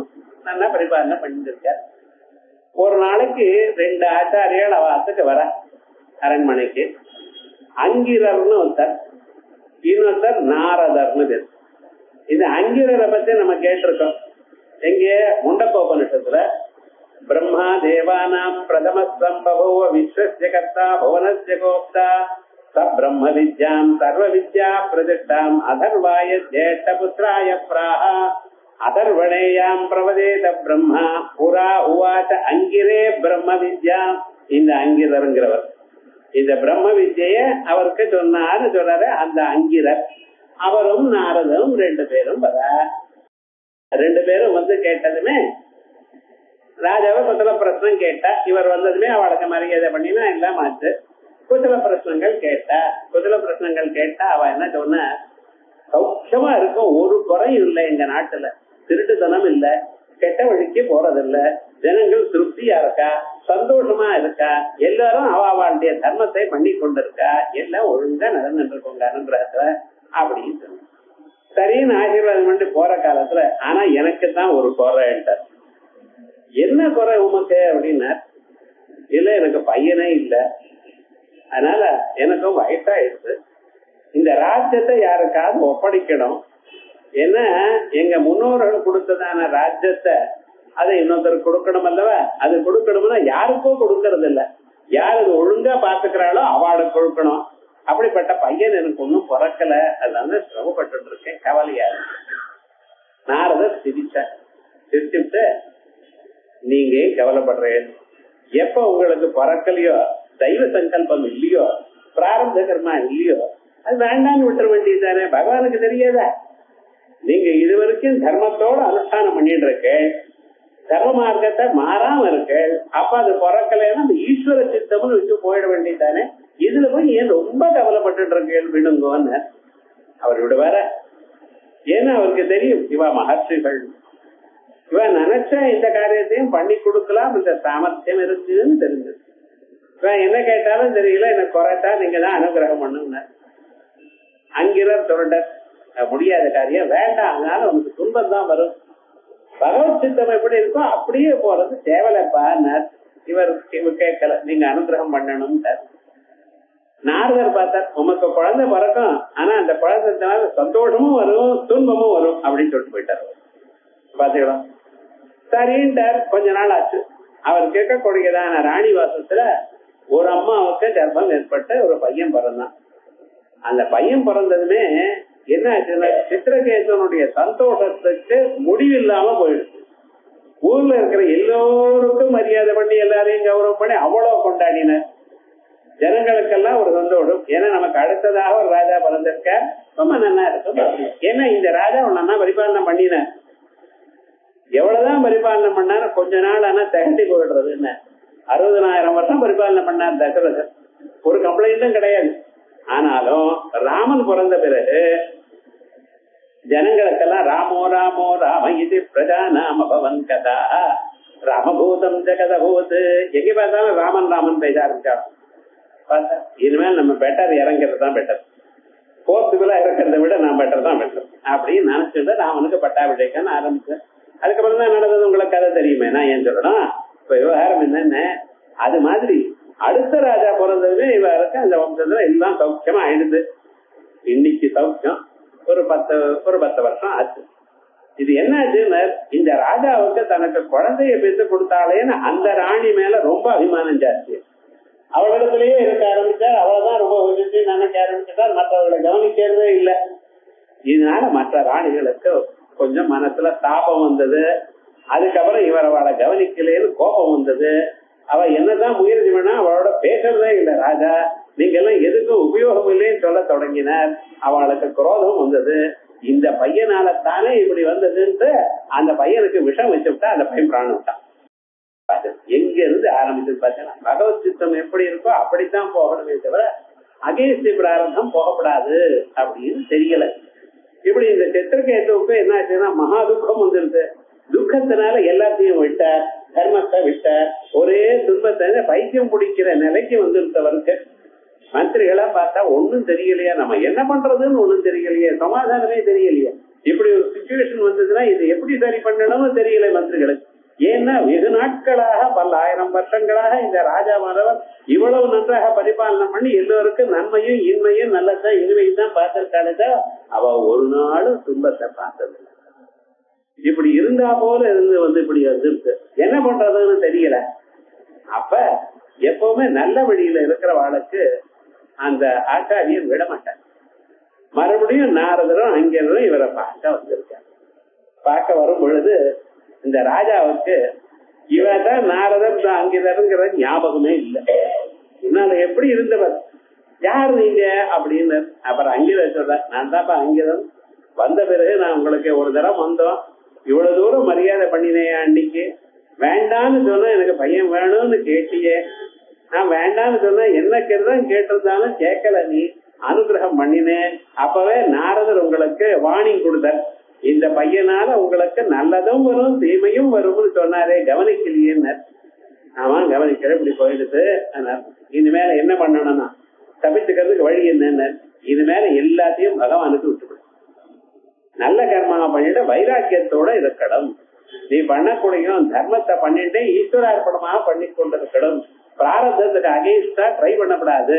நல்லா பரிபாலனை பண்ணிட்டு இருக்கார். ஒரு நாளைக்கு 2 ஆச்சாரியால் அவத்துக்கு வர அரண்மனைக்கு. அங்கிரர்னு ஒருத்தர், இன்னொருத்தர் நாரதர்னு பேர். இந்த அங்கிரரை பத்தி நம்ம கேட்டிருக்கோம். எங்க முண்டகோபனிஷத்துல பிரம்மா தேவானாம் பிரதம சம்பவோ விஸ்வஸ்ய கர்த்தா புவனஸ்ய கோப்தா பிரம்ம வித்யாம் சர்வ வித்யா பிரதிஷ்டாம் அதர்வாய ஜேஷ்ட புத்திராய பிராஹ அதர்வணேயாம் பிரவதேத பிரம்மா புரா உவாச்ச அங்கிரே பிரம்ம வித்யா. இந்த அங்கிரருங்கிறவர் இந்த பிரம்ம வித்ய அவருக்கு சொன்னாரு சொல்றாரு. அந்த அங்கிரர் அவரும் நாரதரும் 2 பேரும் வர. 2 பேரும் வந்து கேட்டதுமே ராஜாவை குசல பிரச்சனம் கேட்டா. இவர் வந்ததுமே அவளுக்கு மரியாதை பண்ணினா எல்லாம் ஆச்சு. குசல பிரச்சனைகள் கேட்டா. குசல பிரச்சனைகள் கேட்டா அவ என்ன சொன்ன, சௌக்கியமா இருக்கும், ஒரு குறையும் இல்லை எங்க நாட்டுல, திருட்டுத்தனம் இல்ல, கெட்ட வழிக்கு போறதில்ல, ஜனங்கள் திருப்தியா இருக்கா, சந்தோஷமா இருக்கா, எல்லாரும் அவளுடைய தர்மத்தை பண்ணி கொண்டிருக்கா, எல்லாம் ஒழுங்கா நடந்துட்டு இருக்கோங்க அனுகிரகத்துல அப்படின்னு சொன்ன. சரின்னு ஆசீர்வாதம் பண்ணி போற காலத்துல, ஆனா எனக்கு தான் ஒரு குறை. என்ன குறை உமக்கு அப்படின்னா, இல்ல எனக்கு பையனே இல்லை, அதனால எனக்கும் வயசாயிடுச்சு, இந்த ராஜ்யத்தை யாருக்காவது ஒப்படைக்கணும். ஏன்னா எங்க முன்னோர்கள் கொடுத்ததான ராஜ்யத்தை அதை இன்னொருத்தருக்கு கொடுக்கணும் அல்லவா? அது கொடுக்கணும்னா யாருக்கும் கொடுக்கறது இல்ல, யார் அது ஒழுங்கா பாத்துக்கிறாளோ அவளுக்கு கொடுக்கணும். அப்படிப்பட்ட பையன் எனக்கு ஒன்னும் பிறக்கல, அதனால சிரமப்பட்டு இருக்கேன், கவலையா இருக்கு. நாரதர் சிரிச்சுட்டு நீங்க கவலைப்படுறேன், எப்ப உங்களுக்கு பிறக்கலையோ, தெய்வ சங்கல்பம் இல்லையோ, பிராரப்த கர்மா இல்லையோ, அது வேண்டான்னு விட்டுற வேண்டியதானே, பகவானுக்கு தெரியாதா? நீங்க இதுவரைக்கும் தர்மத்தோட அனுஷ்டானம் பண்ணிட்டு இருக்க, தர்ம மார்க்கத்தை மாறாம இருக்கு, அப்ப அது பிறக்கலைன்னா அந்த ஈஸ்வர சித்தம்னு வச்சு போயிட வேண்டியதானே, இதுல போய் ஏன் ரொம்ப கவலைப்பட்டு இருக்கேன் விடுங்கன்னு அவர் விடுவார. ஏன்னா அவருக்கு தெரியும் இவ மகர்ஷிகள், இவன் நினைச்சா இந்த காரியத்தையும் பண்ணி கொடுக்கலாம், இந்த சாமர்த்தியம் இருக்குன்னு தெரிஞ்சது. இவன் என்ன கேட்டாலும் தெரியல, எனக்கு குறைத்தா நீங்க தான் அனுகிரகம் பண்ணுங்க. அங்கிரர் சொல்றர், முடியாத காரியம் வேண்டாம், அதனால உனக்கு துன்பம் தான் வரும், பகவத் சித்தம் எப்படி இருக்கோ அப்படியே போறது தேவலைப்பா. இவர் கேட்கல, நீங்க அனுகிரகம் பண்ணணும். நாரதர் பார்த்தார், உமக்கு குழந்தை பிறக்கும், ஆனா அந்த குழந்தைனால சந்தோஷமும் வரும் துன்பமும் வரும் அப்படின்னு சொல்லிட்டு போயிட்டார். பாத்தீங்களா? சரின்ட்டார். கொஞ்ச நாள் ஆச்சு. அவர் கேட்கக்கூடியதான ராணிவாசத்துல ஒரு அம்மாவுக்கு கர்ப்பம் ஏற்பட்ட ஒரு பையன் பிறந்தான். அந்த பையன் பிறந்ததுமே என்ன ஆச்சுன்னா, சித்திரகேசனுடைய சந்தோஷத்துக்கு முடிவில்லாம போயிடுச்சு. ஊர்ல இருக்கிற எல்லோருக்கும் மரியாதை பண்ணி எல்லாரையும் கௌரவம் பண்ணி அவ்வளவு கொண்டாடினார். ஜனங்களுக்கெல்லாம் ஒரு சந்தோஷம், ஏன்னா நமக்கு அடுத்ததாக ஒரு ராஜா பிறந்திருக்க, ரொம்ப நல்லா இருக்கும். ஏன்னா இந்த ராஜா நல்லா பரிபாலனை பண்ணினார். எவ்வளவுதான் பரிபாலனை பண்ணாரு, கொஞ்ச நாள் ஆனா தகட்டி போயிடுறது. என்ன 60,000 வருஷம் பரிபாலனை பண்ணார் தசரதர், ஒரு கம்ப்ளைண்ட்டும் கிடையாது. ஆனாலும் ராமன் பிறந்த பிறகு ஜனங்களுக்கெல்லாம் ராமோ ராமோ ராம இது பிரஜா நாம பவன் கதா ராமபூதம் ஜெகதபூத், எங்க பார்த்தாலும் ராமன் ராமன் பேச ஆரம்பிச்சாலும் பார்த்தா இனிமேல் நம்ம பெட்டர் இறங்கிறது தான் பெட்டர், போர்த்துக்குள்ள இறக்கிறத விட நான் பெட்டர் தான் பெட்டர் அப்படின்னு நினைச்சிட்டு ராமனுக்கு பட்டாபிஷேகம் ஆரம்பிச்சேன். அதுக்கப்புறம் தான் நடந்தது உங்களுக்கு கதை தெரியுமே, நான் ஏன் சொல்லணும். இப்ப விவகாரம் என்னென்ன, அது மாதிரி அடுத்த ராஜா பிறந்ததுமே இவருக்கு அந்த வம்சத்துல எல்லாம் சௌக்கியமா ஆயிடுது. இன்னைக்கு சௌக்கியம் ஒரு 10 வருஷம் ஆச்சு. இது என்ன ஆச்சுன்னு, இந்த ராஜாவுக்கு தனக்கு குழந்தைய பெற்று கொடுத்தாலேன்னு அந்த ராணி மேல ரொம்ப அபிமானம் ஜாஸ்தி. அவளிடத்திலேயே இருக்க ஆரம்பிச்சார், அவளதான் ரொம்ப உதவி நினைக்க ஆரம்பிச்சார், மற்றவர்களை கவனிக்கிறதே இல்லை. இதனால மற்ற ராணிகளுக்கு கொஞ்சம் மனசுல தாபம் வந்தது. அதுக்கப்புறம் இவர் அவளை கவனிக்கலேன்னு கோபம் வந்தது. அவ என்னதான் முயற்சி பண்ணா அவளோட பேசுறதே இல்லை ராஜா, நீங்க எல்லாம் எதுக்கும் உபயோகம் இல்லைன்னு சொல்ல தொடங்கினார். அவளுக்கு குரோதம் வந்தது. இந்த பையனால தானே இப்படி வந்ததுன்ட்டு அந்த பையன் அந்த பையன் பிராணம் விட்டான். எங்க இருந்து ஆரம்பிச்சது பார்த்தீங்கன்னா பகவத் சித்தம் எப்படி இருக்கோ அப்படித்தான் போகணுமே தவிர அகேஸ்தி பிராரம்பம் போகப்படாது அப்படின்னு தெரியல. இப்படி இந்த சித்திரகேதுவுக்கு என்ன ஆச்சுன்னா மகா துக்கம் வந்துருது. துக்கத்தினால எல்லாத்தையும் விட்டார், தர்மத்தை விட்டார், ஒரே துன்பத்தை பைத்தியம் பிடிக்கிற நிலைக்கு வந்துருந்தவருக்கு மந்திரிகளா பார்த்தா ஒன்னும் தெரியலையா, நம்ம என்ன பண்றதுன்னு ஒண்ணும் தெரியலையே, சமாதானமே தெரியலையே. இப்படி ஒரு சிச்சுவேஷன் வந்ததுன்னா இது எப்படி சரி பண்ணணும்னு தெரியல மந்திரிகளுக்கு. ஏன்னா வெகு நாட்களாக பல ஆயிரம் வருஷங்களாக இந்த ராஜாவானவர் இவ்வளவு நன்றாக பரிபாலனை பண்ணி எல்லோருக்கும் நன்மையும் இன்மையும் நல்லதான் இனிமையும் தான் பார்த்திருக்காளே, அவ ஒரு நாளும் துன்பத்தை பார்த்தது. இப்படி இருந்தா போல இருந்து இப்படி வந்துருக்கு, என்ன பண்றதுன்னு தெரியல. அப்ப எப்பவுமே நல்ல வழியில இருக்கிறவாளுக்கு அந்த ஆச்சாரியன் விட மாட்டார். மறுபடியும் நாரதரும் அங்கிருந்தும் இவரை பார்க்க வந்திருக்கார். பார்க்க வரும் பொழுது இந்த ராஜாவுக்கு இவதான் நாரதர் அங்கிதருங்கிற ஞாபகமே இல்லை. இதனால எப்படி இருந்தவர், யார் நீங்க அப்படின்னு. அப்புறம் அங்கிதர் சொல்ற, நான் தான்ப்பா அங்கிதம். வந்த பிறகு நான் உங்களுக்கு ஒரு தரம் வந்தோம், இவ்வளவு தூரம் மரியாதை பண்ணினேன். அன்னைக்கு வேண்டான்னு சொன்னா எனக்கு பையன் வேணும்னு கேட்டியே, நான் வேண்டான்னு சொன்னா என்ன கேட்டுதான் கேட்டிருந்தாலும் கேட்கல, நீ அனுகிரகம் பண்ணினேன். அப்பவே நாரதர் உங்களுக்கு வார்னிங் கொடுத்தார், இந்த பையனால உங்களுக்கு நல்லதும் வரும் தீமையும் வரும்னு சொன்னாரே, கவனிக்கலையேன்னு. ஆமா கவனிக்கிற இப்படி போயிடுது. இனிமேல என்ன பண்ணணும்னா தப்பிச்சுக்கிறதுக்கு வழி என்னன்னு, இனிமேல எல்லாத்தையும் பகவானுக்கு விட்டுவிடும். நல்ல கர்மாவை பண்ணிட்டு வைராக்கியத்தோட இருக்கணும். நீ பண்ணக்கூடிய தர்மத்தை பண்ணிட்டு ஈஸ்வரார்ப்பணமாக பண்ணி கொண்டிருக்கணும். பிராரத்தத்துக்கு அகேன்ஸ்டா ட்ரை பண்ணக்கூடாது.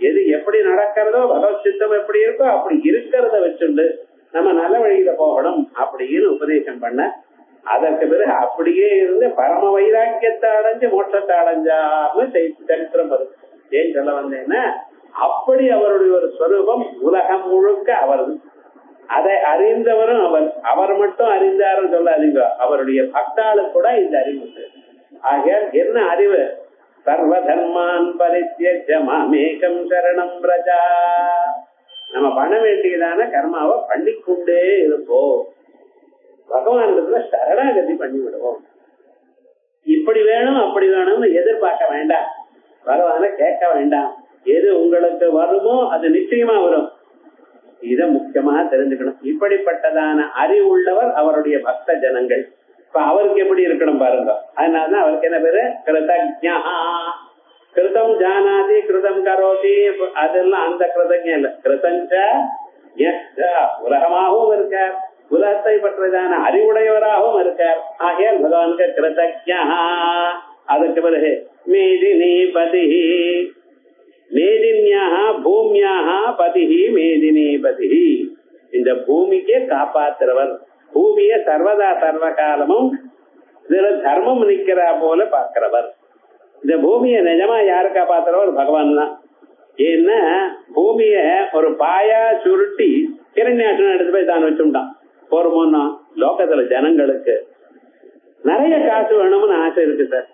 எது எப்படி நடக்கிறதோ பகவத் சித்தம் எப்படி இருக்கோ அப்படி இருக்கிறத வச்சுண்டு நம்ம நல்ல வழியில போகணும் அப்படின்னு உபதேசம் பண்ண, அதற்கு பிறகு அப்படியே இருந்து பரம வைராக்கியத்தை அடைஞ்சு மோட்சத்தை அடைஞ்சாம சரித்திரம் வரும். ஏன் சொல்ல வந்தேன்னா, அப்படி அவருடைய ஒரு ஸ்வரூபம் உலகம் முழுக்க அவரது. அதை அறிந்தவரும் அவர், அவர் மட்டும் அறிந்தாரும் சொல்லாதீங்க, அவருடைய பக்தாளு கூட இந்த அறிவு. ஆக என்ன அறிவு, சர்வ தர்மான் பரித்யஜ்ய மாமேகம் சரணம் பிரஜா. நம்ம பண்ண வேண்டியதான கர்மாவை பண்ணிக்கொண்டே இருப்போம், பகவானுக்கு சரணாகதி பண்ணி விடுவோம். இப்படி வேணும் அப்படி வேணும்னு எதிர்பார்க்க வேண்டாம், பகவான கேட்க வேண்டாம். எது உங்களுக்கு வருமோ அது நிச்சயமா வரும். இத முக்கியமா தெரிஞ்சுக்கணும். இப்படிப்பட்டதான அறிவுள்ளவர் அவருடைய பக்த ஜனங்கள். இப்ப அவருக்கு எப்படி இருக்கணும் பாருங்க. அதனாலதான் அவருக்கு என்ன பேரு, கிருதஜ்ஞா. கிருதம் ஜானாதி கிருதம் கரோதி, அதெல்லாம் அந்த கிருதஜ்ஞம் இல்ல. கிருதஞ்ச உலகமாகவும் இருக்கார், உலகத்தை பற்றதான அறிவுடையவராகவும் இருக்கார். ஆகையால் பகவானுக்கு கிருதஜ்ஞா. அதுக்கு பிறகு மேதினி பதி, மேதின்யாக பூமியாக பதிஹி மேதினி பதிஹி. இந்த பூமிக்கே காப்பாத்துறவர், பூமிய சர்வதா சர்வ காலமும் இதுல தர்மம் நிக்கிறா போல பார்க்கிறவர். இந்த பூமியை நிஜமா யாரு காப்பாத்துறவர், பகவான் தான். ஏன்னா பூமிய ஒரு பாயா சுருட்டி கிரண்யாசனம் எடுத்து போய் தான் வச்சுட்டான். போறோமோன்னா லோகத்துல ஜனங்களுக்கு நிறைய காசு வேணும்னு ஆசை இருக்கு சார்.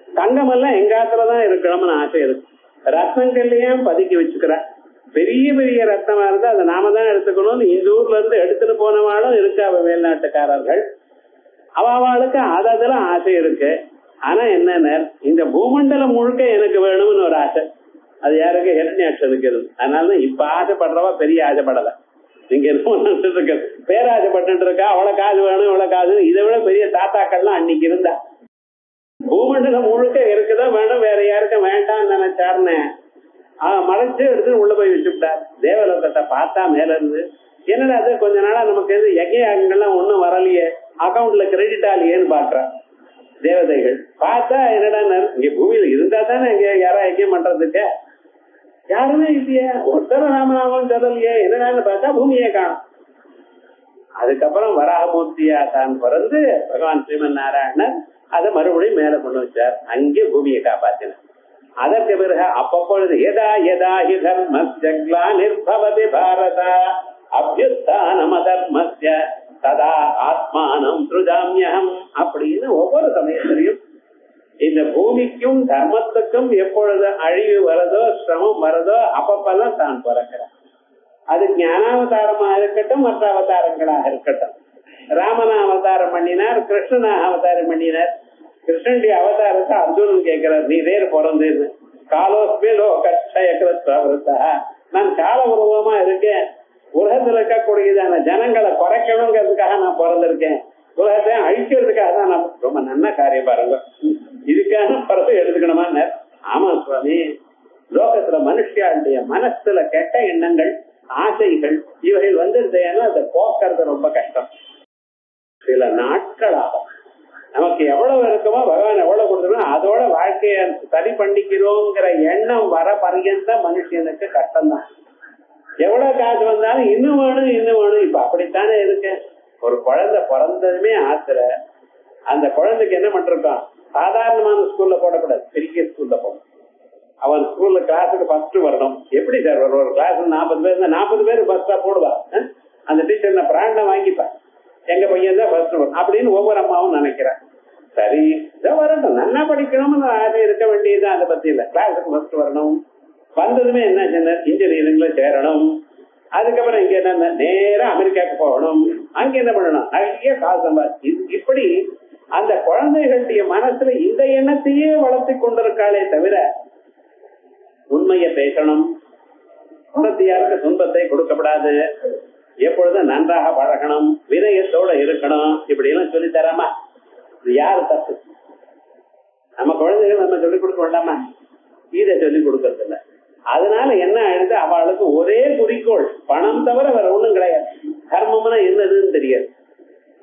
தங்கம் எல்லாம் எங்காத்துலதான் இருக்கணும்னு ஆசை இருக்கு. ரத்னங்கள்லயும் பதுக்கி வச்சுக்கிற, பெரிய பெரிய ரத்னமா இருந்தா அதை நாம தான் எடுத்துக்கணும்னு இந்த ஊர்ல இருந்து எடுத்துட்டு போனவாளும் இருக்கு. அவ வெளிநாட்டுக்காரர்கள் அவளுக்கு அதெல்லாம் ஆசை இருக்கு. ஆனா என்ன, இந்த பூமண்டலம் முழுக்க எனக்கு வேணும்னு ஒரு ஆசை. அது யாருக்கு, ஹிரண்யாட்சனுக்கு இருக்கு. அதனாலதான் இப்ப ஆசைப்படுறவா பெரிய ஆசைப்படல. நீங்க என்ன பேராசைப்பட்டு இருக்கா, அவ்வளவு காசு வேணும் இவ்வளவு காசு. இதை விட பெரிய தாத்தாக்கள்லாம் அன்னைக்கு இருந்தா. பூமண்டலம் முழுக்க இருக்குதான் வேணும், வேற யாருக்கும் வேண்டாம்னு நினைச்சாருன்னு மறைச்சு எடுத்து உள்ள போய் வச்சுட்டார். தேவலோகத்தை பார்த்தா மேல இருந்து, என்னடா அது கொஞ்ச நாளா நமக்கு எது யஜ்ஞங்கள்லாம் ஒண்ணும் வரலையே, அக்கௌண்ட்ல கிரெடிட் ஆகலையேன்னு பாக்குறான் தேவதைகள். பார்த்தா என்னடா, இங்க பூமியில இருந்தா தானே இங்க யாரா யஜ்ஞம் பண்றதுக்கு, யாருமே இல்லையே, ஒருத்தர ராமநாமம் சொல்லலையே, என்னடான்னு பார்த்தா பூமியே காணும். அதுக்கப்புறம் வராகமூர்த்தியா தான் பிறந்து பகவான் ஸ்ரீமன் நாராயணன் அதை மறுபடியும் மேல கொண்டு வச்சார், அங்கே பூமியை காப்பாத்தினார். அதற்கு பிறகு அப்பப்பொழுது யதா யதா ஹி தர்மஸ்ய க்லானிர்பவதி பாரத அப்யுத்தானம் அதர்மஸ்ய ததா ஆத்மானம் த்ருஜாம்யஹம் அப்படின்னு ஒவ்வொரு சமயத்திலையும் இந்த பூமிக்கும் தர்மத்துக்கும் எப்பொழுது அழிவு வரதோ சிரமம் வரதோ அப்பப்பெல்லாம் தான் பிறக்கிறார். அது ஞானாவதாரமா இருக்கட்டும், மற்ற அவதாரங்களாக இருக்கட்டும். ராமன அவதாரம் பண்ணி பண்ணினார், கிருஷ்ணனா அவதாரம் பண்ணினார். கிருஷ்ணனுடைய அவதாரத்தை அர்ஜுனன் கேட்கிறார், நீ வேறு பிறந்தேன்னு. காலோஸ்மேலோ கட்சயகிருத்தா, நான் கால உருவமா இருக்கேன், உலகத்துல இருக்கக்கூடியதான ஜனங்களை குறைக்கணுங்கிறதுக்காக நான் பிறந்திருக்கேன், உலகத்தை அழிக்கிறதுக்காக தான் நான். ரொம்ப நல்ல காரியம் பாருங்க, இதுக்காக பிறகு எடுத்துக்கணுமா? ஆமா சுவாமி, லோகத்துல மனுஷியாளுடைய மனசுல கெட்ட எண்ணங்கள், ஆசைகள் இவைகள் வந்துருந்தேன்னா அதை போக்குறது ரொம்ப கஷ்டம். சில நாட்கள் ஆகும். நமக்கு எவ்வளவு இருக்குமோ பகவான் எவ்வளவு கொடுத்துருக்கோம் அதோட வாழ்க்கைய சரி பண்ணிக்கிறோங்கிற எண்ணம் வர பர்யந்த மனுஷனுக்கு கஷ்டம் தான். எவ்வளவு காசு வந்தாலும் இன்னும் வேணும் இன்னும் வேணும். இப்ப அப்படித்தானே இருக்கு. ஒரு குழந்தை பிறந்ததுமே ஆசை. அந்த குழந்தைக்கு என்ன பண்ணிருக்கான், சாதாரணமான ஸ்கூல்ல போடக்கூடாது, பெரிய ஸ்கூல்ல போடணும். அவன் ஸ்கூல்ல கிளாஸுக்கு ஃபர்ஸ்ட் வரணும். எப்படி சார் ஒரு கிளாஸ் 40 பேர் 40 பேர் ஃபர்ஸ்டா போடுவா, அந்த டீச்சர் நான் பிராண்டா வாங்கிப்பேன், எங்க பையன் தான் ஃபர்ஸ்ட் வரும் அப்படின்னு ஒவ்வொரு அம்மாவும் நினைக்கிறேன். சரி வரட்டும், நல்லா படிக்கணும்னு ஆசை இருக்க வேண்டியதுதான், அதை பத்தி இல்ல. கிளாஸுக்கு ஃபர்ஸ்ட் வரணும். வந்ததுமே என்ன சொன்ன, இன்ஜினியரிங்ல சேரணும். அதுக்கப்புறம் இங்க என்ன, நேரா அமெரிக்காவுக்கு போகணும். அங்க என்ன பண்ணணும், நிறைய காசு சம்பாதி. இப்படி அந்த குழந்தைகளுடைய மனசுல இந்த எண்ணத்தையே வளர்த்தி கொண்டிருக்காளே தவிர உண்மையை பேசணும், குழந்தையாருக்கு துன்பத்தை கொடுக்கப்படாது, எப்பொழுதும் நன்றாக பழகணும், வினயத்தோட இருக்கணும், இப்படி எல்லாம் சொல்லி தராமா? யாரு தப்பு? நம்ம குழந்தைகள் நம்ம சொல்லிக் கொடுக்க வேண்டாமா? இதை சொல்லிக் கொடுக்கறது இல்ல. அதனால என்ன ஆயிடுது, அவளுக்கு ஒரே குறிக்கோள் பணம் தவிர வேற ஒண்ணும் கிடையாது. கர்மம்னா என்னதுன்னு தெரியாது,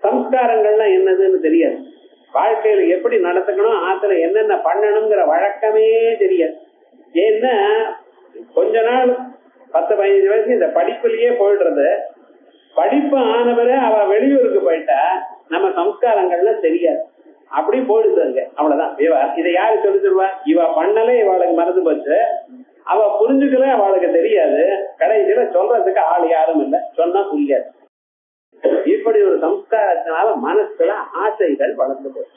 சம்ஸ்காரங்கள்னா என்னதுன்னு தெரியாது, வாழ்க்கையில எப்படி நடத்துக்கணும், ஆத்துல என்னென்ன பண்ணணுங்கிற வழக்கமே தெரியாது. ஏன்னா கொஞ்ச நாள் 10-15 வயசு இந்த படிப்புலயே போயிடுறது. படிப்பு ஆனவரை அவ வெளியூருக்கு போயிட்டா நம்ம சம்ஸ்காரங்கள்ல தெரியாது, அப்படி போயிடுது. அவ்வளவுதான். இதை யாரு சொல்லி தருவா? இவ பண்ணலே இவளுக்கு மறந்து போச்சு, அவ புரிஞ்சுக்கல, அவளுக்கு தெரியாது. கடைசியில சொல்றதுக்கு ஆள் யாரும் இல்லை, சொன்னா புரியாது. இப்படி ஒரு சம்ஸ்காரத்தினால மனசுல ஆசைகள் வளர்ந்து போச்சு.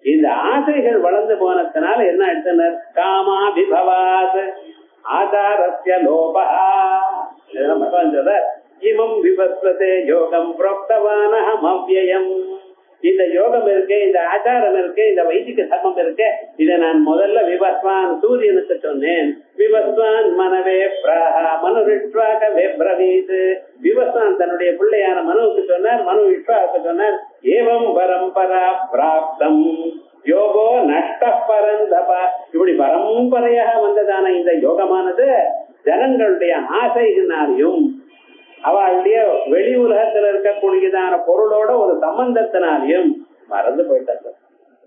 இந்த ஆசைகள் வளர்ந்து போனதுனால என்ன ஆயிடுச்சுன்னு, காமா விபவாத் ஆதாரஸ்ய லோபா. இமம் விபஸ்வதே யோகம் ப்ரோக்தவானஹம் அவ்யயம். இந்த யோகம் இருக்கு, இந்த ஆச்சாரம் இருக்கு, இந்த வைதிக தர்மம் இருக்கு, இதை நான் முதல்ல விவஸ்வான் சூரியனுக்கு சொன்னேன். விவஸ்வான் மனவே பிராஹ மனுரிஷ்வாகவே பிரவீத். விவஸ்வான் தன்னுடைய பிள்ளையான மனுவுக்கு சொன்னார், மனு விஸ்வாவுக்கு சொன்னார். ஏவம் பரம்பரா பிராப்தம் யோகோ நஷ்ட பரந்தபா. இப்படி பரம்பரையாக வந்ததான இந்த யோகமானது ஜனங்களுடைய ஆசையினாலையும் அவளுடைய வெளி உலகத்துல இருக்கக்கூடியதான பொருளோட ஒரு சம்பந்தத்தினாலையும் மறந்து போயிட்டாங்க.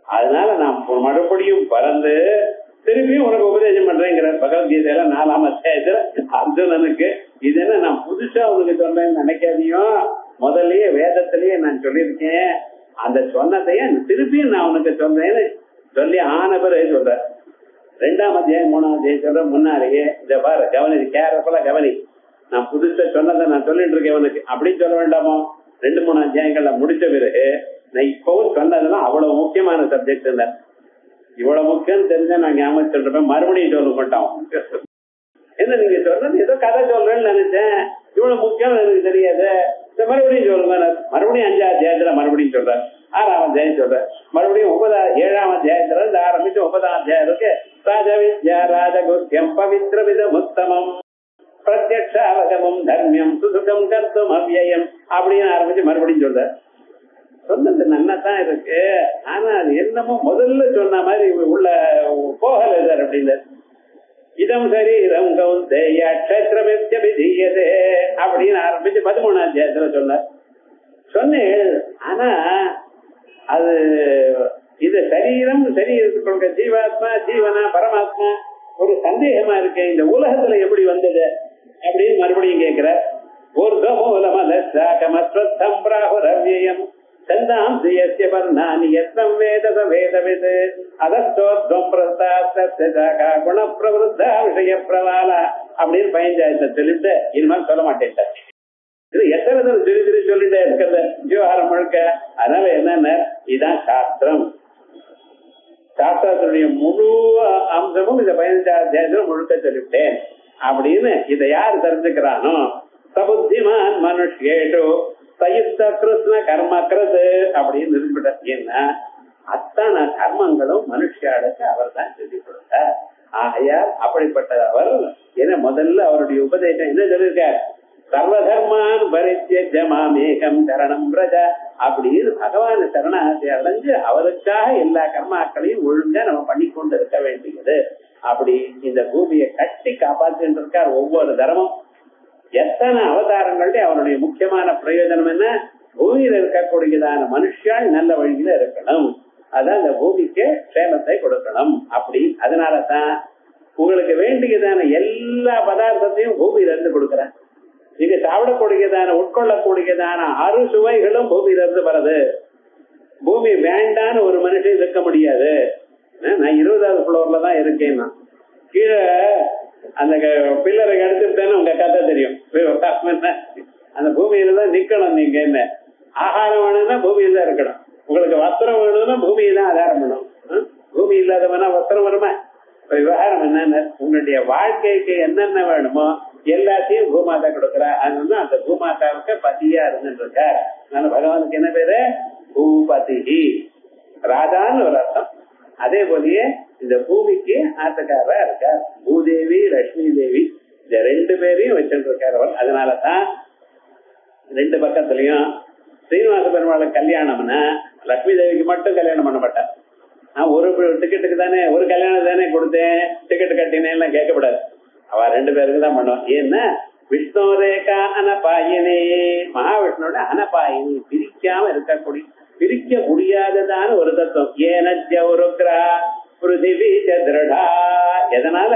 அதனால நான் மறுபடியும் பறந்து திரும்பியும் உனக்கு உபதேசம் பண்றேங்கிற பகவத்கீதையில 4ஆம் அத்தியாயத்துல அர்ஜுனனுக்கு. இது என்ன நான் புதுசா உனக்கு சொல்றேன்னு நினைக்காதையும், முதல்லயே வேதத்திலேயே நான் சொல்லியிருக்கேன். அந்த சொன்னதையே திருப்பியும் நான் உனக்கு சொல்றேன்னு சொல்லி ஆனவரே சொல்ற. 2ஆம் அத்தியாயம் 3ஆம் அத்தியாயம் சொல்ற முன்னாலேயே இதை பாரு, கவனி, கேரப்பலா கவனி. நான் புதுசா சொன்னதை நான் சொல்லிட்டு இருக்கேன் உனக்கு, அப்படின்னு சொல்ல வேண்டாமோ? 2-3 அத்தியாயங்கள்ல முடிச்ச பிறகு நான் இப்பவும் சொன்னதெல்லாம் அவ்வளவு முக்கியமான சப்ஜெக்ட் இல்லை. இவ்வளவு முக்கியம் தெரிஞ்சா நான் ஞாபகம் சொல்றேன், மறுபடியும் சொல்ல மாட்டோம். என்ன நீங்க சொல்றது ஏதோ கதை சொல்றேன்னு நினைச்சேன், இவ்வளவு முக்கியம் எனக்கு தெரியாது, இந்த மறுபடியும் சொல்லுங்க. மறுபடியும் 5ஆம் அத்தியாயத்துல மறுபடியும் சொல்றேன், 6ஆம் அத்தியாயம் சொல்றேன், மறுபடியும் 7ஆம் அத்தியாயத்துல இருந்து ஆரம்பிச்சு 9ஆம் அத்தியாயத்துக்கு ராஜவித்யா ராஜகுத்தியம் பவித்ர விதம் உத்தமம் பிரத்யக்ஷாவகமம் தர்மியம் சுசுகம் கர்த்தும் அவ்யயம் அப்படின்னு ஆரம்பிச்சு மறுபடியும் சொல்ற. சொன்னது நன்னாதான் இருக்கு, ஆனா அது என்னமோ முதல்ல சொன்ன மாதிரி உள்ள போகல சார் அப்படின்னு. இதம் சரீரம் கௌந்தேய க்ஷேத்ரமித்யபிதீயதே அப்படின்னு ஆரம்பிச்சு 13ஆம் அத்தியாயத்துல சொன்னேன். ஆனா அது இது சரீரம், சரீரத்துக்கு ஜீவாத்மா, ஜீவனா, பரமாத்மா ஒரு சந்தேகமா இருக்கு. இந்த உலகத்துல எப்படி வந்தது அப்படின்னு மறுபடியும் கேட்கிற. ஊர்தமூலமதம் பிராகுரவ்யம் சந்தாம் சியஸ்ய பர்ணானி யத்னம் வேதத வேதவித் அதஸ்தோத்வம் பிரஸ்தாஸ்தா குணப்பிரவருத்தா விஷய பிரவாலா அப்படின்னு 15ஆயிரத்தை சொல்லிட்டு இனிமேல் சொல்ல மாட்டேன். இது எத்தனை தடவை சொல்லி சொல்லிட்டே இருக்கிறது விவகாரம் முழுக்க. அதனால என்னன்னா இதான் சாஸ்திரம். சாஸ்திரத்தினுடைய முழு அம்சமும் இந்த 15ஆம் அத்தியாயத்துல முழுக்க சொல்லிவிட்டேன் அப்படின்னு இதை யார் தெரிஞ்சுக்கிறானோ, சபுத்திமான் மனுஷ்யேஷு சயுக்த கிருஷ்ண கர்மக்கிறது அப்படின்னு இருந்துட்டார். ஏன்னா அத்தனை கர்மங்களும் மனுஷாளுக்கு அவர் தான் சொல்லிக் கொடுத்தார். ஆகையால் அப்படிப்பட்ட அவர் ஏன்னா முதல்ல அவருடைய உபதேசம் என்ன சொல்லியிருக்கார், சர்வதர்மான் பரித்யஜமாமேகம் சரணம் பிரஜ அப்படின்னு பகவான் சரணாகதி அடைஞ்சு அவருக்காக எல்லா கர்மாக்களையும் ஒழுங்கா நம்ம பண்ணி கொண்டு இருக்க வேண்டியது. அப்படி இந்த பூமியை கட்டி காப்பாற்றிட்டு இருக்கார் ஒவ்வொரு தர்மம். எத்தனை அவதாரங்களுடைய அவருடைய முக்கியமான பிரயோஜனம் என்ன, பூமியில இருக்கக்கூடியதான மனுஷால் நல்ல வழியில இருக்கணும், அதான் இந்த பூமிக்கு க்ஷேமத்தை கொடுக்கணும். அப்படி அதனாலதான் உங்களுக்கு வேண்டியதான எல்லா பதார்த்தத்தையும் பூமியில இருந்து கொடுக்குறேன். நீங்க சாப்பிடக்கூடியதான உட்கொள்ளக்கூடியதான அறுசுவைகளும் பூமியில இருந்து வருது. பூமி வேண்டான்னு ஒரு மனுஷன் இருக்க முடியாது. நான் 20வது ஃப்ளோர்ல தான் இருக்கேன். நான் கீழே அந்த பில்லரை எடுத்துட்டேன்னு உங்க கதை தெரியும். அந்த பூமியில தான் நிக்கணும். நீங்க என்ன ஆகாரம் வேணும்னா பூமியில தான் இருக்கணும். உங்களுக்கு வஸ்திரம் வேணும்னா பூமியை தான் ஆதாரம் பண்ணும். பூமி இல்லாதவனா வஸ்திரம் வருமா? விவகாரம் என்னன்னு உங்களுடைய வாழ்க்கைக்கு என்னென்ன வேணுமோ எல்லாத்தையும் பூமாதா கொடுக்குறா. அதனால அந்த பூமாதாவுக்கு பதியா இருந்துட்டு இருக்கார். அதனால பகவானுக்கு என்ன பேரு, பூபதி, ராஜான்னு ஒரு அர்த்தம். அதே போலயே இந்த பூமிக்கு ஆட்டக்காரா இருக்கார். பூதேவி லட்சுமி தேவி இந்த 2 பேரையும் வச்சுட்டு இருக்கார் அவர். அதனாலதான் 2 பக்கத்துலயும் ஸ்ரீனிவாச பெருமாளுக்கு கல்யாணம்னா லட்சுமி தேவிக்கு மட்டும் கல்யாணம் பண்ண மாட்டார். நான் ஒரு டிக்கெட்டுக்கு தானே ஒரு கல்யாணம் தானே கொடுத்தேன், டிக்கெட் கட்டினேன் கேட்கக்கூடாது. அவ 2 பேருக்கு தான் பண்ணுவோம். ஏன்னா விஷ்ணு ரேகா அனபாயினே, மகாவிஷ்ணுவோட அனபாயினி, பிரிக்காம இருக்கக்கூடிய பிரிக்க முடியாததான ஒரு தத்துவம். ஏனஜ்யௌருக்ரா பிருதிவி திருடா. எதனால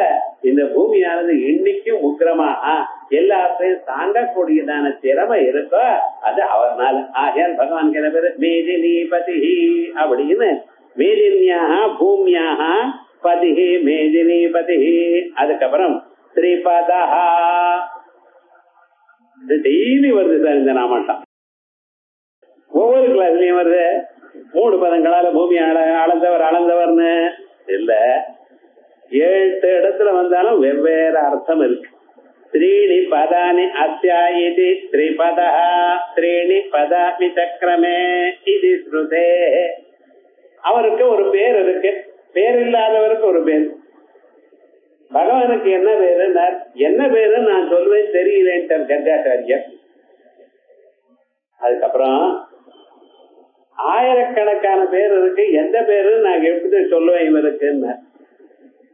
இந்த பூமியானது இன்னைக்கும் உக்கிரமாக எல்லாத்தையும் தாங்கக்கூடியதான திறமை இருக்கோ அது அவர்னால. ஆகையால் பகவான் என்ன பேரு, மேதினிபதி அப்படின்னு. மேதினியாக பூமியாக பதிஹி மேதினிபதி. அதுக்கப்புறம் ஸ்ரீபதா டெய்லி வருது சார் இந்த நாமட்டம். ஒவ்வொரு கிளாஸ்லயும் வருது 3 பதங்களால பூமி அளந்தவர்னு இல்ல, 7 இடத்துல வந்தாலும் வெவ்வேறு அர்த்தம் இருக்கு. த்ரீணி பதானி அத்தியாயிதி ஸ்ரீபதா த்ரீணி பதாமி சக்கரமே இது ஸ்ருதே. அவருக்கு ஒரு பேர் இருக்கு, பேர் இல்லாதவருக்கு ஒரு பேர். பகவானுக்கு என்ன பேரு, என்ன பேரு நான் சொல்வேன் தெரியலேன்ட்டார் கர்காச்சாரியர். அதுக்கப்புறம் ஆயிரக்கணக்கான பேர் இருக்கு, எந்த பேரு நான் எப்படி சொல்லுவேன் இவருக்குன்னு.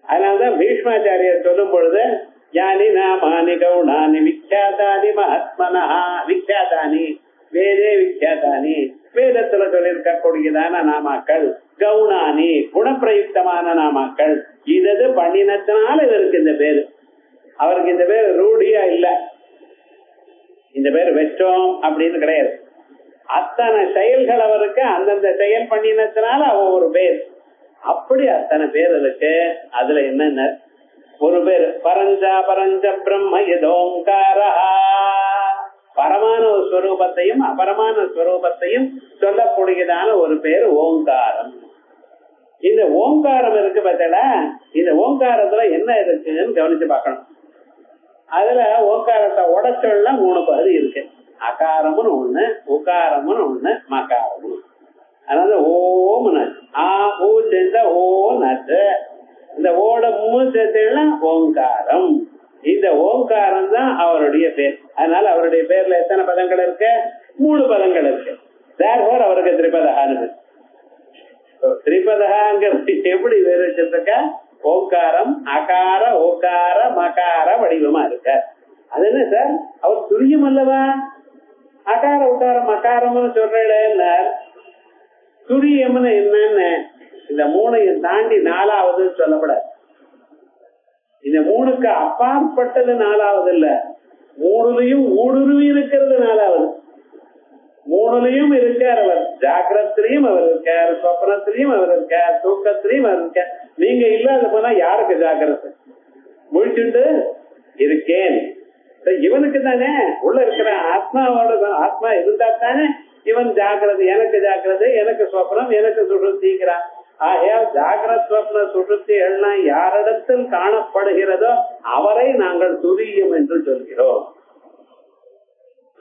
அதனாலதான் பீஷ்மாச்சாரியர் சொல்லும் பொழுது யானி நாமானி கவுனானி விக்யாதானி மகாத்மனா விக்யாதானி வேதே விக்யாதானி, வேதத்துல சொல்லியிருக்கக்கூடியதான நாமாக்கள், கவுனானி குணப்பிரயுக்தமான நாமாக்கள். இது பண்ணினத்தினால இவருக்கு இந்த பேரு. அவருக்கு இந்த பேர் ரூடியா இல்ல, இந்த பேர் வெற்றோம் அப்படின்னு கிடையாது. அத்தனை செயல்கள் அவருக்கு அந்தந்த செயல் பண்ணினத்தினால அவ ஒரு பேர். அப்படி அத்தனை பேர் இருக்கு. அதுல என்னென்ன ஒரு பேர் பரஞ்சா பரஞ்ச பிரம்ம யதோங்காரா, பரமான ஸ்வரூபத்தையும் அபரமான ஸ்வரூபத்தையும் சொல்லக்கூடியதான ஒரு பேர் ஓங்காரம். இந்த ஓங்காரம் இருக்கு பார்த்தா, இந்த ஓங்காரத்துல என்ன இருக்குன்னு கவனிச்சு பார்க்கணும். அதுல ஓங்காரத்தை உடச்சொல்லாம் 3 பகுதி இருக்கு. அகாரம்னு ஒண்ணு, உகாரம்னு ஒண்ணு, மகாரம்னு. அதாவது ஓம் ஆ ஊ சேர்ந்த ஓ நச்சு, இந்த ஓட மூ சேர்த்தா ஓங்காரம். இந்த ஓங்காரம் தான் அவருடைய பேர். அதனால அவருடைய பேர்ல எத்தனை பதங்கள் இருக்கு, 3 பதங்கள் இருக்கு. தேர்ஃபோர் அவருக்கு திரிபதகான்னு. திரிபதகாங்க எப்படி வேறு வச்சிருக்க, ஓங்காரம் அகார ஓகார மகார வடிவமா இருக்க. அது என்ன சார் அவர் துரியம் அல்லவா, அகார உகாரம் மகாரம்னு சொல்றேன். துரியம்னு என்னன்னு இந்த 3ஐயும் தாண்டி 4வது சொல்லப்படாது. இந்த 3க்கு அப்பாற்பட்டது 4வது இல்ல, 3லயும் ஊடுருவி இருக்கிறது 4வது. 3லயும் இருக்கார் அவர். ஜாகிரத்திலையும் அவர் இருக்கார், சொப்னத்திலையும் அவர் இருக்கார், தூக்கத்திலையும் அவர் இருக்கார். நீங்க இல்லாத போனா யாருக்கு ஜாகிரதை? முழிச்சுட்டு இருக்கேன் இவனுக்கு தானே, உள்ள இருக்கிற ஆத்மாவோட ஆத்மா இருந்தா தானே இவன் ஜாகிரதை, எனக்கு ஜாகிரதை, எனக்கு சொப்னம், எனக்கு சுழுத்திக்கிறான். ஆகையால் ஜாகிரத் சொப்ன சுழுத்தி எல்லாம் யாரிடத்தில் காணப்படுகிறதோ அவரை நாங்கள் துரியம் என்று சொல்கிறோம்.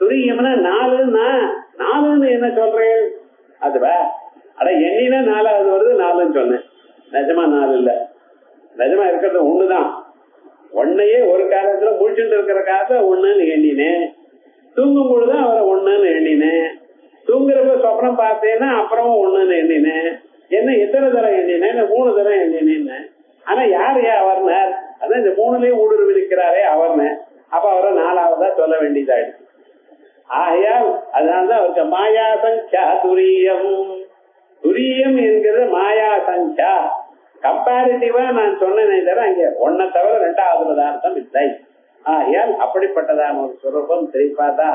துரியம்னா நாலுன்னு என்ன சொல்றேன்? அதுவா அட எண்ணினா 4வது வருது 4ன்னு சொன்னேன். நிஜமா 4 இல்ல, நிஜமா இருக்கிறது ஒண்ணுதான். ஒன்னையே ஒரு காலத்துல முடிச்சுட்டு இருக்கிற காலத்துல ஒண்ணுன்னு எண்ணினேன். தூங்கும் பொழுதுதான் அவரை ஒண்ணுன்னு எண்ணினேன். தூங்குறப்ப சொப்னம் பார்த்தேன்னா அப்புறமும் ஒண்ணுன்னு எண்ணினேன். என்ன எத்தனை தரம் எண்ணினேன்? 3 தரம் எண்ணினேன்னு. ஆனா யார் அவர்னார்? அதான் இந்த 3லயும் ஊடுருவி இருக்கிறாரே அவர்னு. அப்ப அவரை 4வதா சொல்ல வேண்டியதாயிடுச்சு. ஆகையால் அதனால்தான் அவருக்கு மாயா சங்கியா துரியம். துரியம் என்கிறது மாயா சங்கியா. கம்பேரிட்டிவா நான் சொன்னேனே தவிர அங்க ஒன்ன தவிர 2வது பதார்த்தம் இல்லை. ஆகையால் அப்படிப்பட்டதான ஒரு சுரூபம் திரிபதா.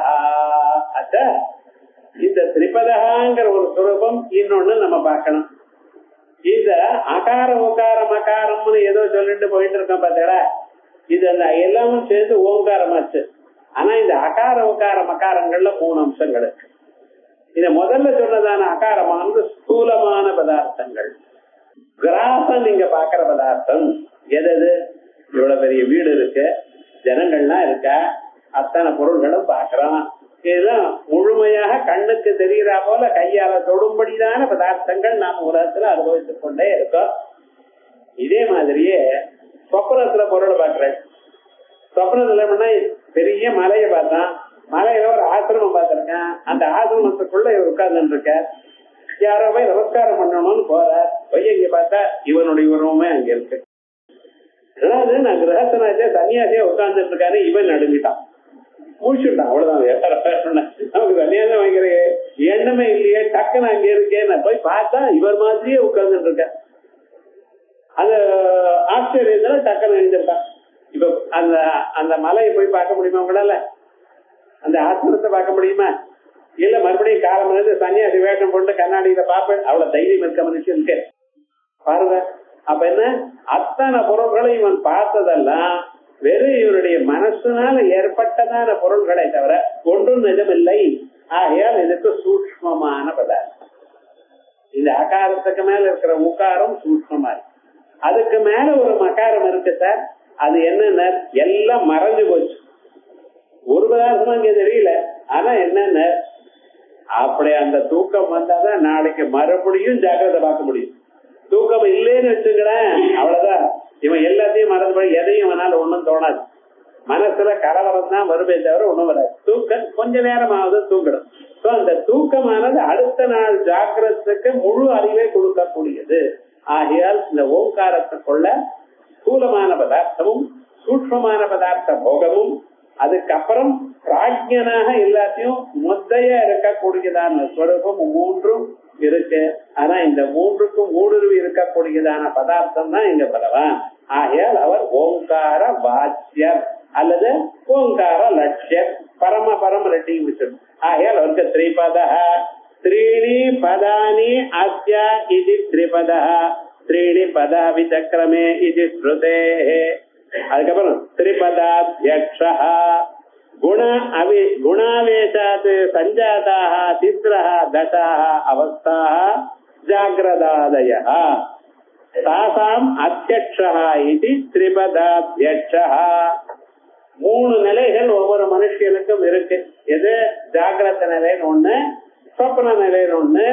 இந்த திரிபதகாங்கிற ஒரு சுரூபம் இன்னொன்னு நம்ம பார்க்கணும். இந்த அகார உகார மகாரம்னு ஏதோ சொல்லிட்டு போயிட்டு இருக்கோம் பார்த்தா, இது அந்த எல்லாமும் சேர்ந்து ஓங்காரமாச்சு. ஆனா இந்த அகார உகார மகாரங்கள்ல 3 அம்சங்கள் இருக்கு. இத முதல்ல சொன்னதான அகாரமானது ஸ்தூலமான பதார்த்தங்கள். கிராசம் நீங்க பாக்குற பதார்த்தம் எது? இவ்வளவு பெரிய வீடு இருக்கு, ஜனங்கள்லாம் இருக்கா, அத்தனை பொருள்களும் பாக்குறோம். இதெல்லாம் முழுமையாக கண்ணுக்கு தெரிகிறா போல கையால தொடும்படிதான பதார்த்தங்கள் நாம் உலகத்துல அனுபவித்துக் கொண்டே இருக்கோம். இதே மாதிரியே சொப்பனத்துல பொருள் பாக்குறேன். சொப்பனத்துல எப்படின்னா பெரிய மலையை பார்த்தான், மலையில ஒரு ஆசிரமம் பார்த்திருக்கேன். அந்த ஆசிரமத்துக்குள்ள இவர் உட்கார்ந்து இருக்க, யாரோ போய் நமஸ்காரம் பண்ணணும்னு போற போய் இங்க பார்த்தா இவனுடைய உருவமே அங்க இருக்கு. அதாவது நான் கிரகஸ்தனாச்சே சன்னியாசியா உட்கார்ந்துட்டு இருக்காரு, இவன் நடுங்கிட்டான், முடிச்சுட்டான். அவ்வளவுதான். நமக்கு சன்னியாசம் வாங்கிற எண்ணமே இல்லையே, டக்குன்னு அங்க இருக்கேன். நான் போய் பார்த்தா இவர் மாதிரியே உட்கார்ந்துட்டு இருக்க. அந்த ஆச்சரியத்துல டக்குன்னு எழுந்திருக்கான். இப்ப அந்த அந்த மலையை போய் பார்க்க முடியுமா உங்களால? அந்த ஆசிரமத்தை பார்க்க முடியுமா? இல்ல மறுபடியும் காலம் வந்து சன்னியாசி வேஷம் போட்டு கண்ணாடியில பார்ப்பேன், அவ்வளவு தைரியம் இருக்க மனுஷனுக்கு பாருங்க. அப்ப என்ன, அத்தனை பொருள்களை இவன் பார்த்ததெல்லாம் வெறும் இவருடைய மனசுனால ஏற்பட்டதான பொருள்களை தவிர ஒன்றும் நிஜமில்லை. ஆகையால் இதுக்கு சூக்ஷ்மமான பதார்த்தம். இந்த ஆகாரத்துக்கு மேல இருக்கிற உக்காரம் சூக்ஷ்மமா இருக்கு. அதுக்கு மேல ஒரு மகாரம் இருக்கு சார், அது என்னன்னா எல்லாம் மறைஞ்சு போச்சு. ஒரு பதார்த்தம் அங்க தெரியல. ஆனா என்னன்னு அப்படி அந்த தூக்கம் வந்தாதான் நாளைக்கு மறுபடியும் ஜாக்கிரதை பார்க்க முடியும். தூக்கம் இல்லைன்னு வச்சுக்கிறேன், அவ்வளவுதான். இவன் எல்லாத்தையும் மறந்து எதையும் இவனால ஒண்ணும் தோணாது. மனசுல கலவரம் தான் வருமே தவிர ஒண்ணும் வராது. தூக்கம் கொஞ்ச நேரமாவது தூங்கணும். அந்த தூக்கமானது அடுத்த நாள் ஜாக்கிரத்துக்கு முழு அறிவை கொடுக்கக்கூடியது. ஆகையால் இந்த ஓங்காரத்துக்குள்ள ஸ்தூலமான பதார்த்தமும் சூக்ஷ்மமான பதார்த்த போகமும் அதுக்கப்புறம் பிராஜ்யனாக எல்லாத்தையும் மொத்தையா இருக்கக்கூடியதான ஸ்வரூபம் 3ம் இருக்கு. ஆனா இந்த 3க்கும் ஊடுருவி இருக்கக்கூடியதான பதார்த்தம் தான் இங்க பகவான். ஆகையால் அவர் ஓங்கார வாச்சியர் அல்லது ஓங்கார லட்சியர், பரம ரெட்டியும் விட்டு. ஆகையால் அவருக்கு திரிபத த்ரீணி பதானி அஸ்ய இது திரிபத த்ரீணி பதா விசக்கிரமே இது ஸ்ருதே. அதுக்கப்புறம் திரிபதாத்யக்ஷா குணாவேஷாத் சஞ்சாதாக திஸ்ரஹ தசாஹ அவஸ்தாஹ ஜாக்ரதாதயஹ தாசாம் அத்யக்ஷா இது திரிபதாத்யக்ஷா. 3 நிலைகள் ஒவ்வொரு மனுஷனுக்கும் இருக்கு. எது? ஜாகிரத நிலைன்னு ஒண்ணு, சொப்பன நிலைன்னு ஒண்ணு,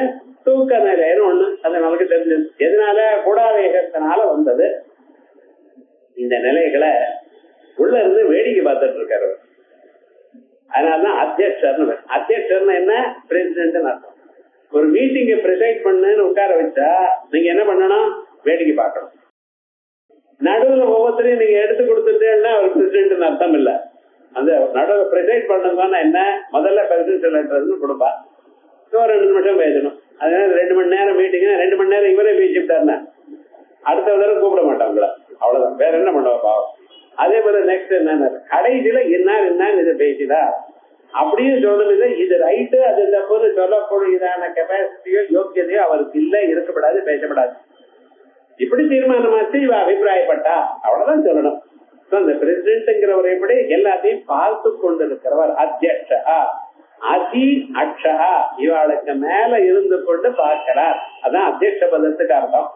தூக்க நிலைன்னு ஒண்ணு. அது நமக்கு தெரிஞ்சது. எதனால? குணாவேகத்தினால வந்தது. இந்த நிலைகளை உள்ள இருந்து வேடிக்கை பார்த்துட்டு இருக்காரு. அதனாலதான் அத்தியட்சர்னு. அத்தியட்சர்னு என்ன? பிரசிடென்ட் அர்த்தம். ஒரு மீட்டிங்கை பிரிசைட் பண்ணுன்னு உட்கார வச்சா நீங்க என்ன பண்ணணும்? வேடிக்கை பார்க்கணும். நடுவுல ஒவ்வொருத்தரையும் நீங்க எடுத்து கொடுத்துட்டேன்னா ஒரு பிரசிடென்ட் அர்த்தம் இல்ல. அந்த நடுவில் பிரிசைட் பண்ணுங்கன்னா என்ன? முதல்ல பிரசிடென்ட் கொடுப்பா, 2 நிமிஷம் பேசணும். அதனால 2 மணி நேரம் மீட்டிங், 2 மணி நேரம் இவரே பேசிட்டாருன்னா அடுத்த தடவை கூப்பிட மாட்டாங்களா? அவ்வளவுதான், வேற என்ன பண்ணுவா பாவம். அதே போல நெக்ஸ்ட் என்ன, கடைசியில என்ன இதை பேசிடா அப்படின்னு சொல்றது. இது ரைட்டு அது தப்பு சொல்லக்கூடியதான கெப்பாசிட்டியோ யோக்கியதையோ அவருக்கு இல்ல, இருக்கப்படாது, பேசப்படாது. இப்படி தீர்மானமாச்சு, இவ அபிப்பிராயப்பட்டா அவ்வளவுதான் சொல்லணும். அந்த பிரசிடென்ட்ங்கிறவர் எப்படி எல்லாத்தையும் பார்த்து கொண்டிருக்கிறவர் அத்தியட்சா. அதி அக்ஷா இவாளுக்கு மேல இருந்து கொண்டு பார்க்கிறார். அதான் அத்தியட்ச பதத்துக்கு அர்த்தம்.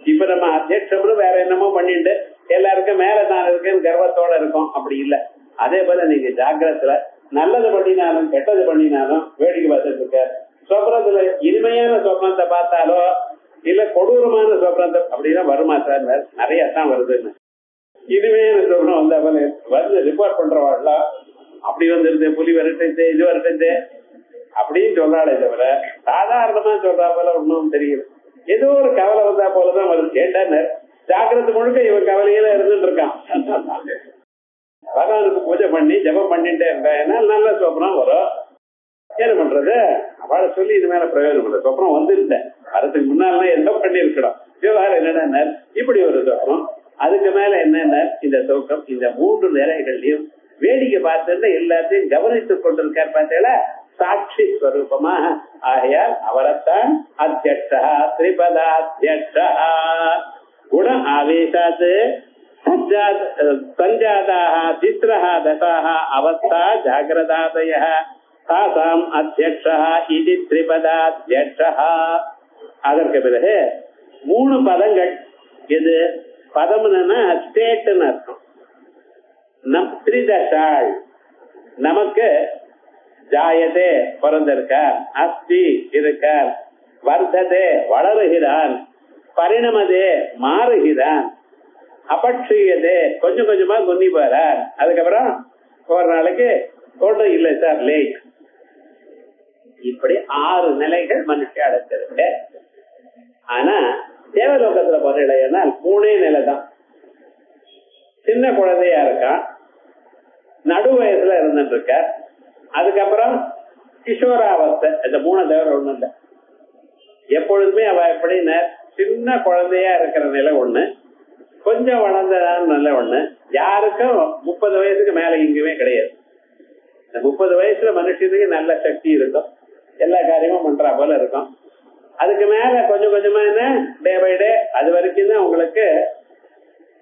இப்ப நம்ம அத்தியட்சம்னு வேற என்னமோ பண்ணிட்டு எல்லாருக்கும் மேல தான் இருக்குன்னு கர்வத்தோட இருக்கும். அப்படி இல்லை. அதே போல நீங்க ஜாகிரத்துல நல்லது பண்ணினாலும் கெட்டது பண்ணினாலும் வேடிக்கை பார்த்துட்டு இருக்கார். சொப்னத்துல இனிமையான சொப்னத்தை பார்த்தாலோ இல்ல கொடூரமான சொப்னத்தை அப்படிதான் வருமா சார்? நிறைய தான் வருதுன்னு. இனிமையான சொப்னம் வந்தா போல வந்து ரிப்போர்ட் பண்றவாள்லாம் அப்படி வந்துருது, புலி வரட்டு இது வரட்டு அப்படின்னு சொல்றாளே தவிர சாதாரணமா சொல்றா போல ஒன்னும் தெரியல. ஏதோ ஒரு கவலை வந்தா போலதான் வருது. கேட்டா ஜாக்கிரதை முழுக்க இவன் கவலையில இருந்துட்டு இருக்கான். பகவானுக்கு பூஜை பண்ணி ஜபம் பண்ணிட்டே இருந்தா நல்ல சொப்னம் வரும். என்ன பண்றது? அவளை சொல்லி இது மேல பிரயோஜனம் இல்லை. சொப்னம் வந்துருந்தேன் அதுக்கு முன்னால என்ன பண்ணி இருக்கணும். விவகாரம் என்னன்னா இப்படி ஒரு சொப்னம். அதுக்கு மேல என்னன்னா இந்த தூக்கம். இந்த 3 நிலைகள்லயும் வேடிக்கை பார்த்து எல்லாத்தையும் கவனித்துக் கொண்டிருக்கார். பார்த்தீங்களா? சாட்சி ஸ்வரூபமாக. ஆகையால் அவரைத்தான் அத்தியட்சா திரிபதாத்தியட்சா குண ஆவேசாத் சஞ்சாதாக திஸ்ரஹ தசாஹ அவஸ்தா ஜாகிரதாதயः தாசாம் அத்தியட்சா இது திரிபதாத்தியட்சா. அதற்கு பிறகு 3 பதங்கள். இது பதம்னா ஸ்டேட்னு அர்த்தம். திரிதசாள் நமக்கு ஜாயதே பிறந்திருக்கார், அஸ்தி இருக்கார், வர்த்ததே வளருகிறான், பரிணமதே மாறுகிறான், அபட்சியதே கொஞ்சம் கொஞ்சமா குன்னி போறார். அதுக்கப்புறம் ஒரு நாளைக்கு ஒன்றும் இல்லை சார் லேட். இப்படி 6 நிலைகள் மனுஷன் அடைச்சிருக்கு. ஆனா தேவலோகத்துல போறீங்கன்னா 3 நிலை தான். சின்ன குழந்தையா இருக்கான், நடு வயசுல இருந்துட்டு இருக்க, அதுக்கப்புறம் கிஷோராவஸ்தை. இந்த 3 தவிர ஒண்ணு இல்லை. எப்பொழுதுமே அவ எப்படின்னா சின்ன குழந்தையா இருக்கிற நிலை ஒண்ணு, கொஞ்சம் வளர்ந்ததான நிலை ஒண்ணு. யாருக்கும் 30 வயசுக்கு மேல எங்குமே கிடையாது. இந்த 30 வயசுல மனுஷனுக்கு நல்ல சக்தி இருக்கும், எல்லா காரியமும் பண்றா போல இருக்கும். அதுக்கு மேல கொஞ்சம் கொஞ்சமா என்ன டே பை டே அது வரைக்கும் தான் உங்களுக்கு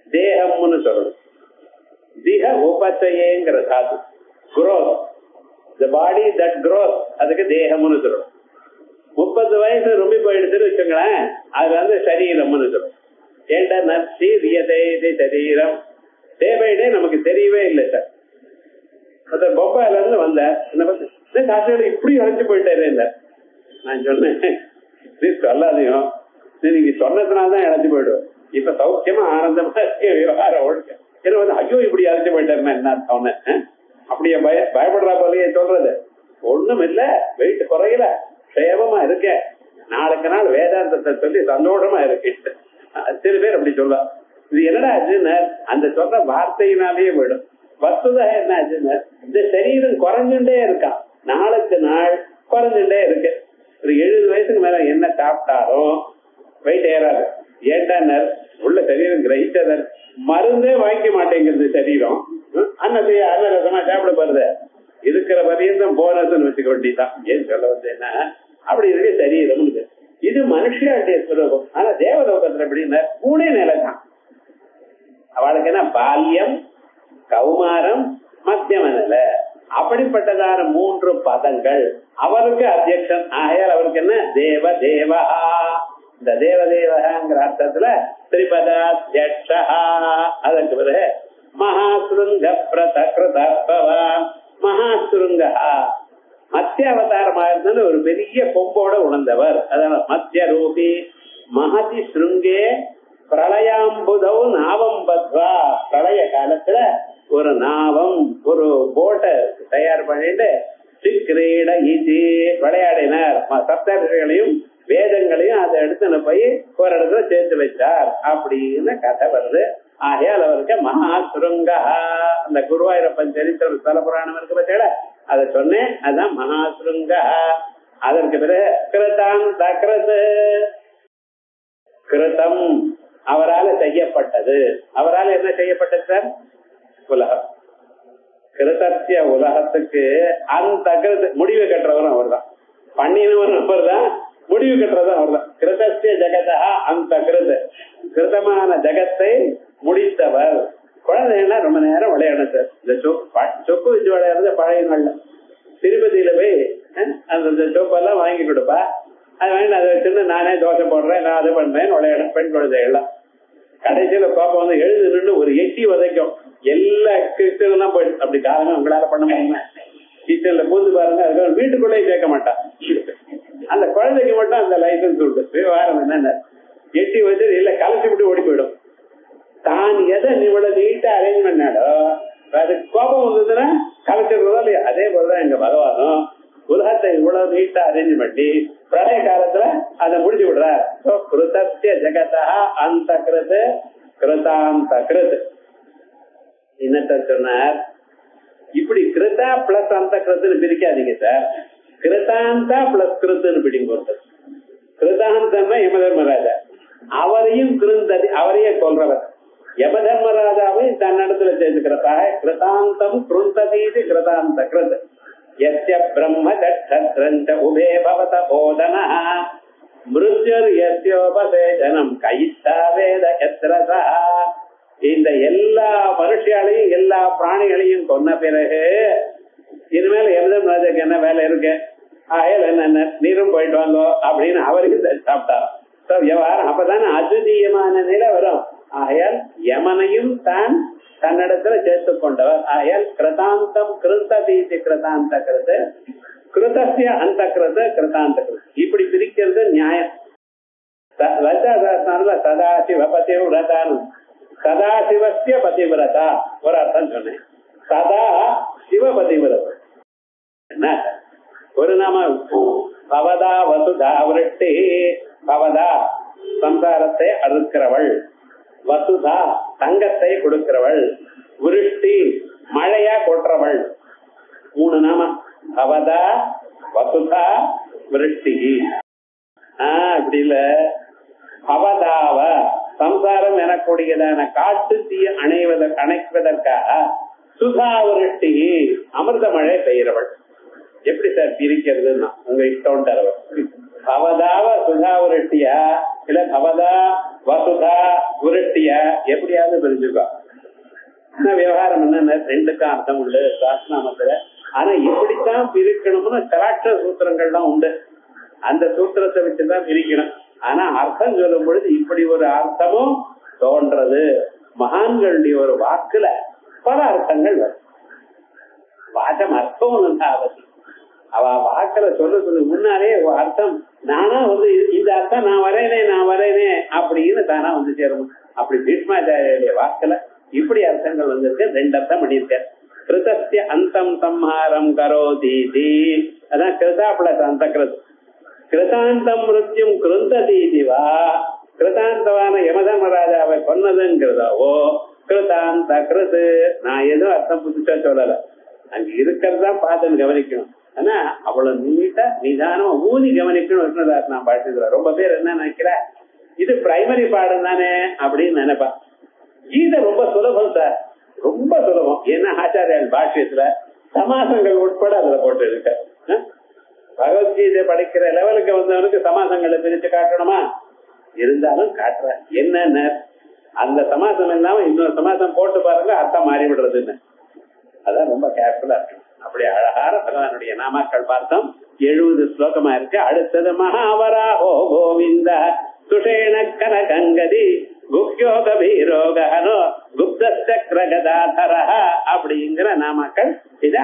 தேகம்னு சொல்லணும். திக உபச்சயங்கிற சாது growth, the body that grows, அதுக்கு தேகம்னு சொல்லணும். 30 வயசு ரொம்ப போயிடுச்சுன்னு வச்சுங்களேன், அது வந்து சரீரம்னு சொல்லணும். ஏண்டா நர்சி வியதை சரீரம் டே பை டே நமக்கு தெரியவே இல்லை சார். பொம்பாயில இருந்து வந்த என்ன பார்த்து இப்படி அழைச்சு போயிட்டாரு இல்லை. நான் சொன்னேன் சொல்லாதையும் நீங்க சொன்னதுனால்தான் இழைச்சு போயிடுவேன். இப்ப சௌக்கியமா ஆனந்தமா விவகாரம் ஒழுக்க என்ன வந்து ஐயோ இப்படி அழைச்சு போயிட்டாருன்னா என்ன அர்த்தம்? அப்படியே பயப்படுறா போலயே சொல்றது ஒண்ணும் இல்ல. வெயிட் குறையல, சேவமா இருக்க, நாளுக்கு நாள் வேதாந்தத்தை சொல்லி சந்தோஷமா இருக்கு. சில பேர் அப்படி சொல்லலாம். இது என்னடா ஆச்சுன்னு அந்த சொல்ற வார்த்தையினாலேயே போயிடும். வஸ்துதா என்ன ஆச்சுன்னு இந்த சரீரம் குறைஞ்சுட்டே இருக்கான், நாளுக்கு நாள் குறைஞ்சுட்டே இருக்கு. ஒரு 70 வயசுக்கு மேல என்ன சாப்பிட்டாலும் வெயிட் ஏறாது. ஏண்டா உள்ள சரீரம் கிரகிச்சதன் மருந்தே வாங்கிக்க மாட்டேங்கிறது சரீரம். அன்னரசமா சாப்பிட போறது இருக்கிற வரையும் போனஸ்ன்னு வச்சுக்க வேண்டியதான். ஏன் சொல்ல வந்து என்ன அப்படி இருக்கு சரீரம். இது மனுஷனுடைய சுரூபம். ஆனா தேவலோகத்துல எப்படின்னா 3 நிலை தான். அவளுக்கு என்ன பால்யம், கௌமாரம், மத்தியம நிலை. அப்படிப்பட்டதான 3 பதங்கள். அவருக்கு அத்தியக்ஷன். ஆகையால் அவருக்கு என்ன தேவ தேவா. இந்த தேவ தேவங்கிற அர்த்தத்துல திரிபதாத்யக்ஷா. அதற்கு பிறகு மகாசுருங்க பிரதகிருதபவா. மகாசுருங்கா மத்திய அவதாரமா இருந்தது, ஒரு பெரிய கொம்போட உணர்ந்தவர். அதனால மத்திய ரூபி மகதி சுருங்கே பிரளயாம்புதௌ நாவம் பத்வா. பிரளய காலத்துல ஒரு நாவம், ஒரு போட்டை தயார் பண்ணிட்டு சிக்ரீட இதி விளையாடினார். சப்தர்களையும் வேதங்களையும் அதை எடுத்துன்னு போய் ஒரு இடத்துல சேர்த்து வச்சார் அப்படின்னு கதை வருது. ஆகையால் அவருக்கு மகா சுருங்கா. அந்த குருவாயூரப்பன் சரித்திர ஸ்தல புராணம் இருக்கு பத்தியில அதை சொன்னேன், அதுதான் மகா சுருங்கா. அதற்கு பிறகு கிருதம் தக்ரது. கிருதம் அவரால் செய்யப்பட்டது. அவரால் என்ன செய்யப்பட்டது சார்? உலகம். கிருதத்திய உலகத்துக்கு அந்த முடிவு கட்டுறவரும் அவர் தான், பண்ணினவரும் அவர் தான், முடிவு கட்டுறதும் அவர் தான். கிருதத்திய ஜெகதா அந்த கிருதமான ஜெகத்தை முடித்தவர். குழந்தைன்னா ரொம்ப நேரம் விளையாடும் சார். இந்த சொப்பு வச்சு விளையாடுறது பழைய நாள்ல திருப்பதியில போய் அந்த சொப்பெல்லாம் வாங்கி கொடுப்பா. அது வாங்கி அதை வச்சுன்னு நானே தோசை போடுறேன், நான் அதை பண்றேன் விளையாடும் பெண் குழந்தைகள்லாம். கடைசியில பாப்பா வந்து எழுது நின்று ஒரு எட்டி வதைக்கும். எல்லா கிறிஸ்தவெல்லாம் போயிட்டு அப்படி காலமே உங்களால பண்ண முடியுமா? கிச்சன்ல பூந்து பாருங்க, அதுக்கு வீட்டுக்குள்ளே சேர்க்க மாட்டான். அந்த குழந்தைக்கு மட்டும் அந்த லைசன்ஸ் உண்டு. விவகாரம் என்னென்ன எட்டி வச்சு இல்ல கலைச்சு விட்டு ஓடி போயிடும். தான் எதை இவ்வளவு நீட்டா அரேஞ்ச் பண்ணாடோ அது கோபம் வந்ததுன்னா கலைச்சிடுறதோ இல்லையா? அதே போலதான் எங்க பகவானும் உலகத்தை இவ்வளவு நீட்டா அரேஞ்ச் பண்ணி பிரளய காலத்துல அதை முடிச்சு விடுறார். கிருதஸ்ய ஜெகதா அந்த கிருது கிருதாந்த கிருத். என்னத்த சொன்னார்? இப்படி கிருதா பிளஸ் அந்த கிருத்துன்னு பிரிக்காதீங்க சார். கிருதாந்தா பிளஸ் கிருத்துன்னு பிடிங்க போறது. கிருதாந்தம்னா யமதர்மராஜா, அவரையும் கிருந்ததி அவரையே சொல்றவர். யமதர்மராஜாவை தன்னிடத்துல சேர்த்துக்கிறதாக கிருதாந்தம் கிருந்ததீதி கிருதாந்த கிருத். யஸ்ய பிரம்ம சட்சத்ரஞ்ச உபே பவத போதன மிருத்யுர் யஸ்யோபசேதனம் கைத்தா வேத யத்ரசா. இந்த எல்லா மனுஷியாலையும் எல்லா பிராணிகளையும் கொன்ன பிறகு இனிமேல யமதர்மராஜாக்கு என்ன வேலை இருக்கு? ஆயல் என்ன நீரும் போயிட்டு வாங்கோ அப்படின்னு அவரையும் சாப்பிட்டார். விவகாரம் அப்பதானே அத்விதீயமான நிலை வரும். ஆயால் யமனையும் தான் தன்னிடத்துல சேர்த்துக் கொண்டவர். ஆயால் கிருதாந்தம் கிருத்ததீதி கிருதாந்த கிருத்து கிருதஸ்ய அந்த கிருத்து கிருதாந்த கிருத்து இப்படி பிரிக்கிறது நியாயம். சதாசிவ பதிவிரதான்னு சதாசிவசிய பதிவிரதா ஒரு அர்த்தம் சொன்னேன். சதா சிவ பதிவிரதா என்ன ஒரு நாம பவதா வசுதா விருட்டி. பவதா சம்சாரத்தை அறுக்கிறவள், வசுதா தங்கத்தை கொடுக்கிறவள், விருஷ்டி மழையா கொட்டுறவள். 3 நாம பவதா வசுதா விருஷ்டி. இப்படி இல்ல பவதாவ சம்சாரம் எனக்கூடியதான காட்டு தீ அணைப்பதற்காக சுதா விருஷ்டி அமிர்த மழை பெய்கிறவள். எப்படி சார் பிரிக்கிறதுன்னா உங்க இஷ்டம் தரவர். பவதாவ சுதா விருஷ்டியா இல்ல பவதா வசுதா விருஷ்டியா எப்படியாவது பிரிஞ்சுக்கோ. விவகாரம் என்ன ரெண்டுக்கும் அர்த்தம் உண்டு சாஸ்திரநாமத்துல. ஆனா இப்படித்தான் பிரிக்கணும்னு கராட்ச சூத்திரங்கள்லாம் உண்டு. அந்த சூத்திரத்தை வச்சுதான் பிரிக்கணும். ஆனா அர்த்தம் சொல்லும் பொழுது இப்படி ஒரு அர்த்தமும் தோன்றது. மகான்களுடைய ஒரு வாக்குல பல அர்த்தங்கள் வரும். வாசம் அர்த்தம் அவசியம். அவ வாக்குல சொல்றது முன்னாலே அர்த்தம் நானா இந்த அர்த்தம் நான் வரேனே அப்படின்னு தானா சேரும். அப்படி பீஷ்மாச்சாரிய வாக்குல இப்படி அர்த்தங்கள் வந்திருக்கு. 2 அர்த்தம் பண்ணியிருக்க. கிருதஸ்ய அந்தம் சம்ஹாரம் கரோதீதி அதான் கிருதா பிளஸ் அந்த கிருத். கிருதாந்தம் மிருத்யும் கிருந்ததீதிவா கிருதாந்தவான யமதர்மராஜாவை கொன்னதுங்கிறதாவோ கிருதாந்த கிருது. நான் எதுவும் அர்த்தம் புதுசா சொல்லல, அங்க இருக்கிறதான் பார்த்து கவனிக்கணும். ஆனா அவ்வளவு நீட்டா நிதானம் ஊதி கவனிக்கணும். நான் பாட்டு ரொம்ப பேர் என்ன நினைக்கிற இது பிரைமரி பாடம் தானே அப்படின்னு நினைப்பா. கீதை ரொம்ப சுலபம் சார், ரொம்ப சுலபம். ஏன்னா ஆச்சாரியால் பாஷ்யத்துல சமாசங்கள் உட்பட அதுல போட்டு இருக்க. பகவத்கீதை படிக்கிற லெவலுக்கு வந்தவனுக்கு சமாசங்களை பிரிச்சு காட்டணுமா? இருந்தாலும் காட்டுற என்ன அந்த சமாசம் இல்லாம இன்னொரு சமாசம் போட்டு பாருங்க, அர்த்தம் மாறி விடுறதுன்னு. அதான் ரொம்ப கேர்ஃபுல்லா இருக்கு. அப்படி அழகான பகவானுடைய நாமாக்கள் பார்த்தோம். 70 ஸ்லோகமா இருக்கு. அடுத்தது மகாவராஹோ கோவிந்த சுஷேண கனகங்கதி குப்யோக வீரோகனோ குப்தச்சக்ர கதாதர அப்படிங்கிற நாமாக்கள். இத